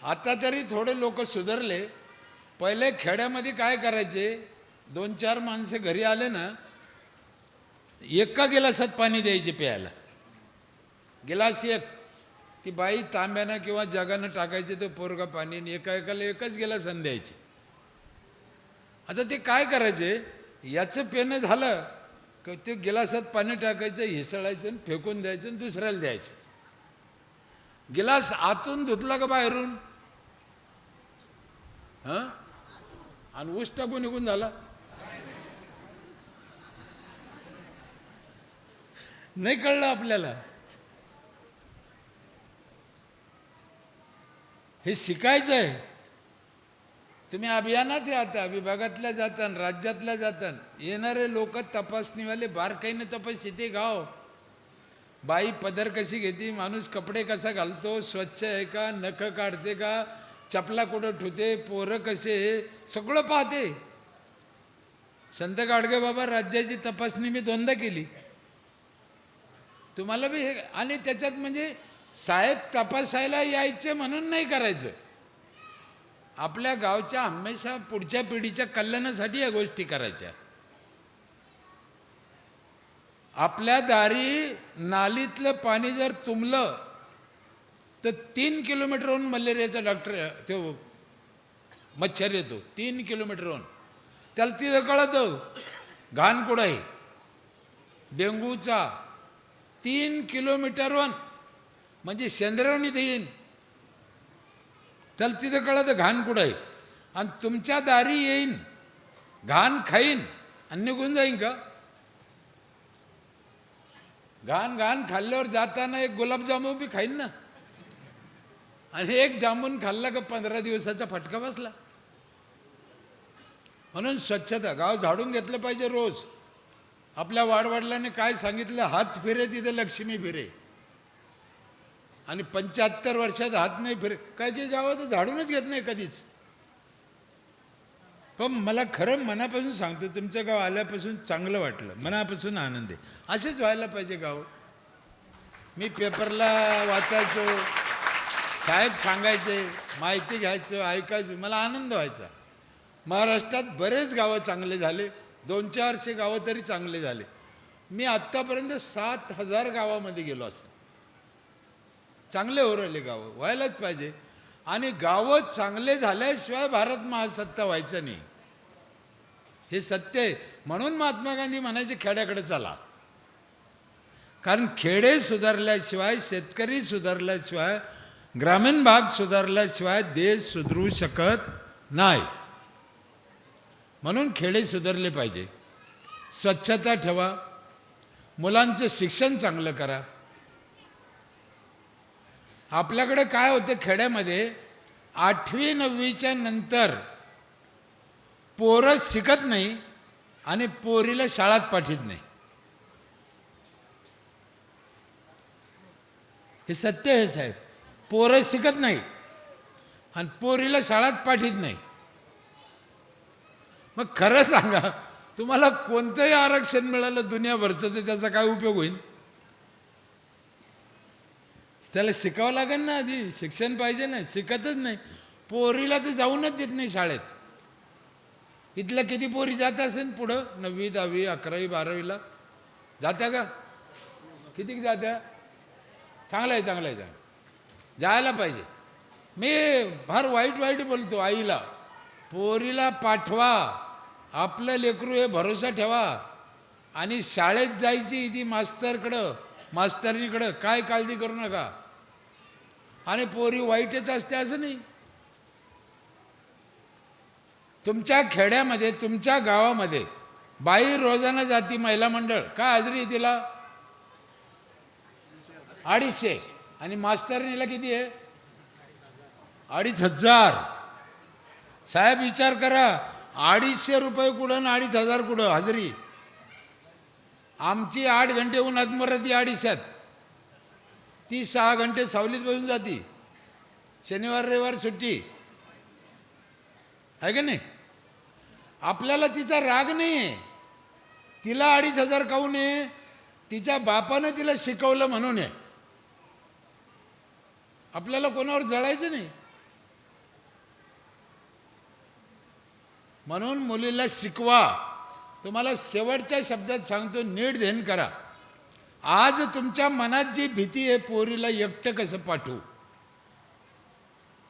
आता तरी थोडे लोक सुधारले. पहिले खेड्यामध्ये काय करायचे, 2-4 माणसं घरी आले ना, एका गिलासात पाणी द्यायचे प्यायला. गिलास एक, ती बाई तांब्यानं किंवा जगानं टाकायचे, तो पोरगा पाणी, एकाला एकच गिलासानं द्यायचे. आता ते काय करायचे, याचं पेनं झालं की ते गिलासात पाणी टाकायचं, हिसळायचं आणि फेकून द्यायचं आणि दुसऱ्याला द्यायचं. गिलास आतून धुतला का बाहेरून? हां, आणि ऊस टाकून निघून झाला. नाही कळलं आपल्याला. हे शिकायचं आहे. तुम्ही अभियानात आता विभागातल्या जातान, राज्यातल्या जातान, येणारे लोक तपासणीवाले बारकाईने तपास येते. गाव बाई पदर कशी घेते, माणूस कपडे कसा घालतो, स्वच्छ आहे का, नख काढते का, चपला कुठं ठेवते, पोरं कसे, सगळं पाहते. संत गाडगे बाबा राज्याची तपासणी मी 2दा केली. तुम्हाला बी हे. आणि त्याच्यात म्हणजे साहेब तपासायला यायचे म्हणून नाही करायचं. आपल्या गावच्या हमेशा पुढच्या पिढीच्या कल्याणासाठी या गोष्टी करायच्या. आपल्या दारी नालीतलं पाणी जर तुंबलं तर 3 किलोमीटरहून मलेरियाचा डॉक्टर तो मच्छर येतो. 3 किलोमीटरहून. त्याला तिथं कळतं घाण कुठं आहे. डेंग्यूचा 3 किलोमीटरहून म्हणजे शेंद्रावून इथे येईन. त्याला तिथं कळतं घाण कुठं आहे. आणि तुमच्या दारी येईन, घाण खाईन आणि निघून जाईन का? घाण खाल्ल्यावर जाताना एक गुलाबजामुन बी खाईन ना. आणि एक जामून खाल्ला का 15 दिवसाचा फटका बसला. म्हणून स्वच्छता, गाव झाडून घेतलं पाहिजे रोज. आपल्या वाडवडिलांनी काय सांगितलं, हात फिरे तिथे लक्ष्मी फिरे. आणि 75 वर्षात हात नाही फिरे. काय की गावाचं झाडूनच घेत नाही कधीच. पण मला खरं मनापासून सांगतो, तुमचं गाव आल्यापासून चांगलं वाटलं, मनापासून आनंद आहे. असेच व्हायला पाहिजे गाव. मी पेपरला वाचायचो, साहेब सांगायचे, माहिती घ्यायचं, ऐकायचं, मला आनंद व्हायचा. महाराष्ट्रात बरेच गावं चांगले झाले, 200-400 गावं तरी चांगले झाले. मी आत्तापर्यंत 7,000 गावामध्ये गेलो असं. चांगले हो राहिले गावं, व्हायलाच पाहिजे. आणि गावं चांगले झाल्याशिवाय भारत महासत्ता व्हायचं नाही, हे सत्य आहे. म्हणून महात्मा गांधी म्हणायचे खेड्याकडे चला. कारण खेडे सुधारल्याशिवाय, शेतकरी सुधारल्याशिवाय, ग्रामीण भाग सुधारल्याशिवाय देश सुधरू शकत नाही. म्हणून खेडे सुधारले पाहिजे. स्वच्छता ठेवा, मुलांचं शिक्षण चांगलं करा. आपल्याकडे काय होतं खेड्यामध्ये, 8वी 9वीच्या नंतर पोरं शिकत नाही आणि पोरीला शाळेत पाठवत नाही. हे सत्य आहे साहेब. पोरं शिकत नाही आणि पोरीला शाळेत पाठवत नाही. मग खरं सांगा, तुम्हाला कोणतंही आरक्षण मिळालं दुनियाभरचं तर त्याचा काय उपयोग होईल? त्याला शिकावं लागेल ना, आधी शिक्षण पाहिजे ना. शिकतच नाही. पोरीला तर जाऊनच देत नाही शाळेत. इथलं किती पोरी जात असेल पुढं 9वी 10वी 11वी 12वीला जात्या का? किती जात्या? चांगलं आहे, चांगलं आहे, जायला पाहिजे. मी फार वाईट बोलतो आईला, पोरीला पाठवा, आपलं लेकरू हे भरोसा ठेवा. आणि शाळेत जायची ती मास्तरकडं, मास्तरीकडं, काय काळजी करू नका. आणि पोरी वाईटच असते असं नाही. तुमच्या खेड्यामध्ये, तुमच्या गावामध्ये बाई रोजाना जाती महिला मंडळ, काय हजेरी तिला? 250. आणि मास्तरीला किती आहे? 2,500. साहेब विचार करा, 250 रुपये कुठं आणि 2,500 कुठं हजेरी? आमची 8 घंटे उन्हात मरत, ती 250. ती 6 घंटे सावलीत बसून जाती. शनिवार रविवार सुट्टी आहे का नाही? आपल्याला तिचा राग नाही आहे. तिला 2,500 काहून आहे? तिच्या बापानं तिला शिकवलं म्हणून आहे. आपल्याला कोणावर जळायचं नाही. म्हणून मुलीला शिकवा. तुम्हाला शेवटच्या शब्दात सांगतो, नीट ध्यान करा. आज तुमच्या मनात जी भीती आहे, पोरीला एकटं कसं पाठवू,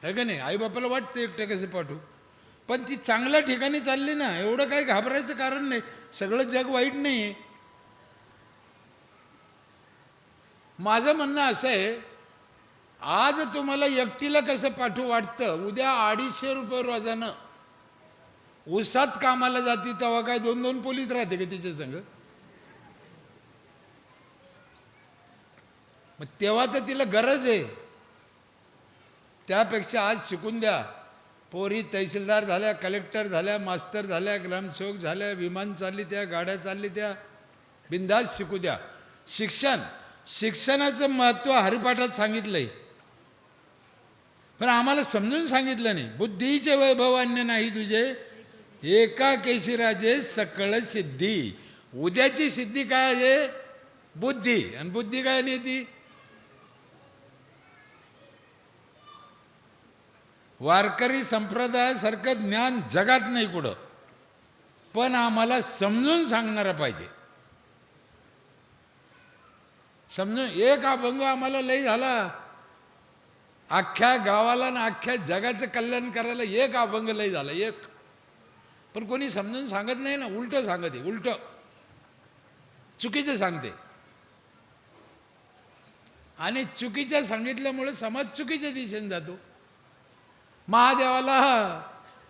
आहे का नाही? आईबापाला वाटतं एकटं कसं पाठवू, पण ती चांगल्या ठिकाणी चालली ना, एवढं काही घाबरायचं कारण नाही. सगळं जग वाईट नाही आहे. माझं म्हणणं असं आहे, आज तुम्हाला एकटीला कसं पाठवू वाटतं, उद्या 250 रुपये रोजानं उसात कामाला जाती, तेव्हा काय 2-2 पोलीस राहते का तिच्या संग? मग तेव्हा तर तिला गरज आहे. त्यापेक्षा आज शिकून द्या. पोरी तहसीलदार झाल्या, कलेक्टर झाल्या, मास्तर झाल्या, ग्रामसेवक झाल्या, विमान चालली त्या, गाड्या चालली त्या, बिंदास शिकू द्या. शिक्षणाचं महत्त्व हरिपाठात सांगितलंय, पण आम्हाला समजून सांगितलं नाही. बुद्धीचे वैभव अन्य नाही तुझे, एका केशिराजे सकळ सिद्धी. उद्याची सिद्धी काय आहे? बुद्धी. आणि बुद्धी काय नाही ती? वारकरी संप्रदायासारखं ज्ञान जगात नाही कुठं, पण आम्हाला समजून सांगणारा पाहिजे. समजून एक अभंग आम्हाला लई झाला, अख्ख्या गावाला ना अख्ख्या जगाचं कल्याण करायला एक अभंग लई झाला एक. पण कोणी समजून सांगत नाही ना, उलटं सांगते, उलटं चुकीचं सांगते. आणि चुकीचं सांगितल्यामुळे समाज चुकीच्या दिशेने जातो. महादेवाला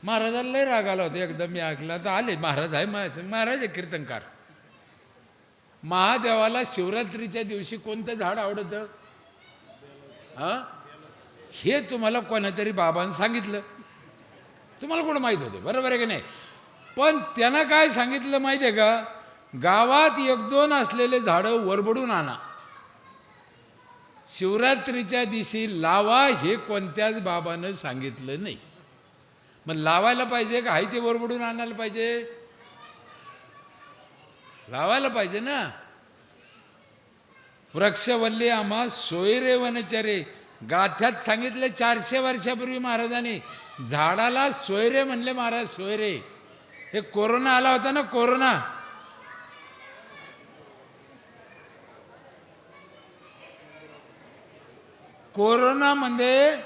महाराजाला लय राग आला होता एकदम, मी ऐकला तर आले महाराज आहे, महाराज आहे कीर्तनकार. महादेवाला शिवरात्रीच्या दिवशी कोणतं झाड आवडतं हा, हे तुम्हाला कोणातरी बाबांनी सांगितलं, तुम्हाला कोण माहीत होते, बरोबर आहे की नाही. पण त्यानं काय सांगितलं माहिती आहे का, गावात एक दोन असलेले झाडं वरबडून आणा, शिवरात्रीच्या दिवशी लावा, हे कोणत्याच बाबानं सांगितलं नाही. मग लावायला पाहिजे का आहे ते वरबडून आणायला पाहिजे, लावायला पाहिजे ना. वृक्षवल्ली आम्हा सोयरे वनचरे, गाथ्यात सांगितलं 400 वर्षापूर्वी महाराजांनी, झाडाला सोयरे म्हणले महाराज, सोयरे. हे कोरोना आला होता ना, कोरोना, कोरोनामध्ये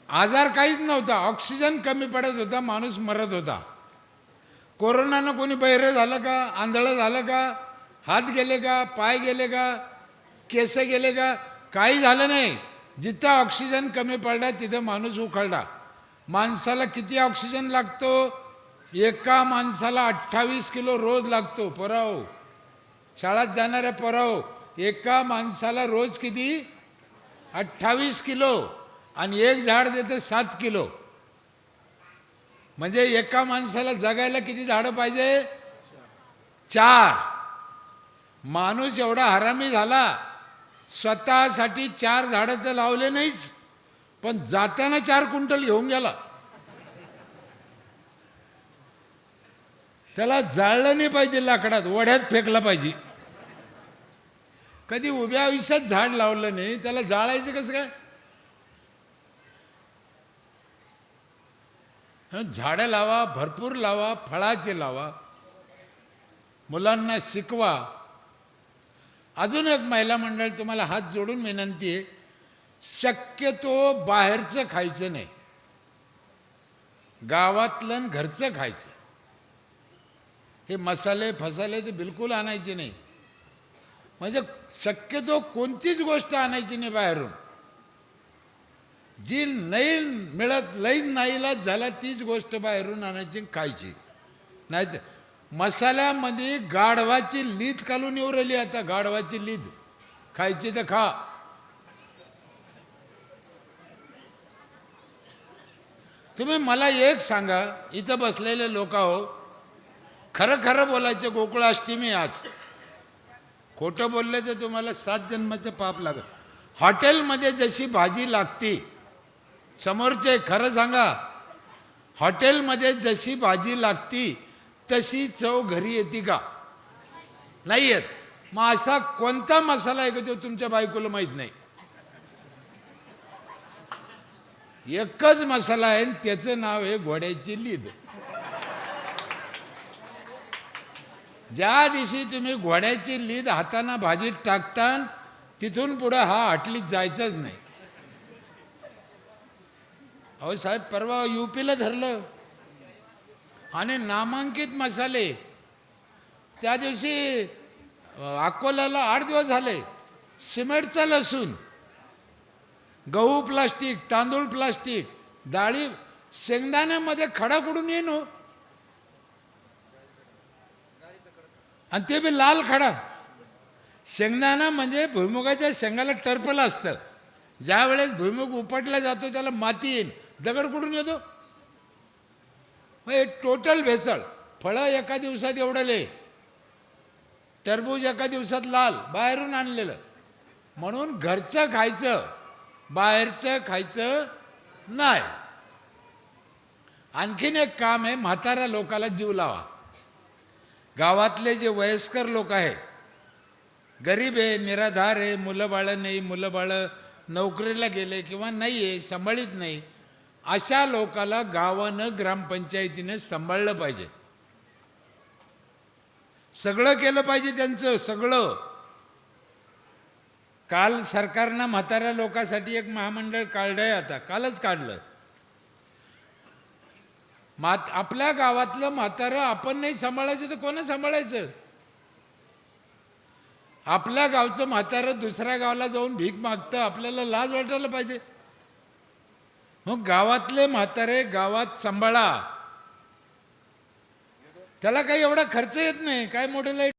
आजार काहीच नव्हता, ऑक्सिजन कमी पडत होता, माणूस मरत होता. कोरोनानं कोणी बहिरे झालं का, आंधळं झालं का, हात गेले का, पाय गेले का, केस गेले का, काही झालं नाही. जिथं ऑक्सिजन कमी पडला तिथं माणूस उखळला. माणसाला किती ऑक्सिजन लागतो, एका माणसाला 28 किलो रोज लागतो. पोराव, शाळेत जाणाऱ्या पोराव, एका माणसाला रोज किती, 28 किलो. आणि एक झाड देतं 7 किलो. म्हणजे एका माणसाला जगायला किती झाडं पाहिजे, 4. माणूस एवढा हरामी झाला, स्वतःसाठी 4 झाडं तर लावले नाहीच, पण जाताना 4 क्विंटल घेऊन गेला. त्याला जाळलं नाही पाहिजे, लाकडात वड्यात फेकला पाहिजे. कधी उभ्या आयुष्यात झाड लावलं नाही, त्याला जाळायचं कसं काय. झाडं लावा, भरपूर लावा, फळाचे लावा, मुलांना शिकवा. अजून एक महिला मंडळ तुम्हाला हात जोडून विनंती आहे, शक्यतो बाहेरचं खायचं नाही, गावातलं घरचं खायचं. हे मसाले फसाले ते बिलकुल आणायचे नाही. म्हणजे शक्यतो कोणतीच गोष्ट आणायची नाही बाहेरून. जी नाही मिळत, लई नाईलाज झाला तीच गोष्ट बाहेरून आणायची खायची. नाही तर मसाल्यामध्ये गाढवाची लीद घालून येऊ राहिली आता, गाढवाची लीद खायची तर खा. तुम्ही मला एक सांगा, इथं बसलेले लोक हो, खरं खरं बोलायचं, गोकुळाष्टमी आज, खोटं बोलले तर तुम्हाला 7 जन्माचं पाप लागत. हॉटेलमध्ये जशी भाजी लागती, समोरचे खरं सांगा, हॉटेलमध्ये जशी भाजी लागती तशी चव घरी येते का, नाही येत. मग असा कोणता मसाला आहे का तो तुमच्या बायकोला माहीत नाही. एकच मसाला आहे, त्याचं नाव आहे घोड्याची लीद. ज्या दिवशी तुम्ही घोड्याची लीद हाताना भाजीत टाकता, तिथून पुढं हा हॉटेलीत जायचंच नाही. अहो साहेब, परवा UPला धरलं आणि नामांकित मसाले, त्या दिवशी अकोल्याला 8 दिवस झाले, सिमेंटचा लसूण, गहू प्लास्टिक, तांदूळ प्लास्टिक, डाळी, शेंगदाण्यामध्ये खडा कुठून येईन हो, आणि ते बी लाल खडा. शेंगदाणा म्हणजे भुईमुगाच्या शेंगाला टर्पलं असतं, ज्या वेळेस भुईमुग उपटला जातो त्याला माती येईल, दगड कुठून येतो. मग टोटल भेसळ. फळं एका दिवसात एवढले, टरबूज एका दिवसात लाल, बाहेरून आणलेलं. म्हणून घरचं खायचं, बाहेरचं खायचं नाही. आणखीन एक काम आहे, म्हाताऱ्या लोकाला जीव लावा. गावातले जे वयस्कर लोक आहे, गरीब आहे, निराधार आहे, मुलं बाळं नाही, मुलं बाळं नोकरीला गेले किंवा नाही आहे, सांभाळीत नाही, अशा लोकाला गावानं ग्रामपंचायतीनं सांभाळलं पाहिजे, सगळं केलं पाहिजे त्यांचं सगळं. काल सरकारनं म्हाताऱ्या लोकांसाठी एक महामंडळ काढलंय, आता कालच काढलं. आपल्या गावातलं म्हातारं आपण नाही सांभाळायचं तर कोण सांभाळायचं? आपल्या गावचं म्हातारं दुसऱ्या गावाला जाऊन भीक मागतं, आपल्याला लाज वाटायला पाहिजे. मग गावातले म्हातारे गावात सांभाळा, त्याला काही एवढा खर्च येत नाही, काय मोठं लाईट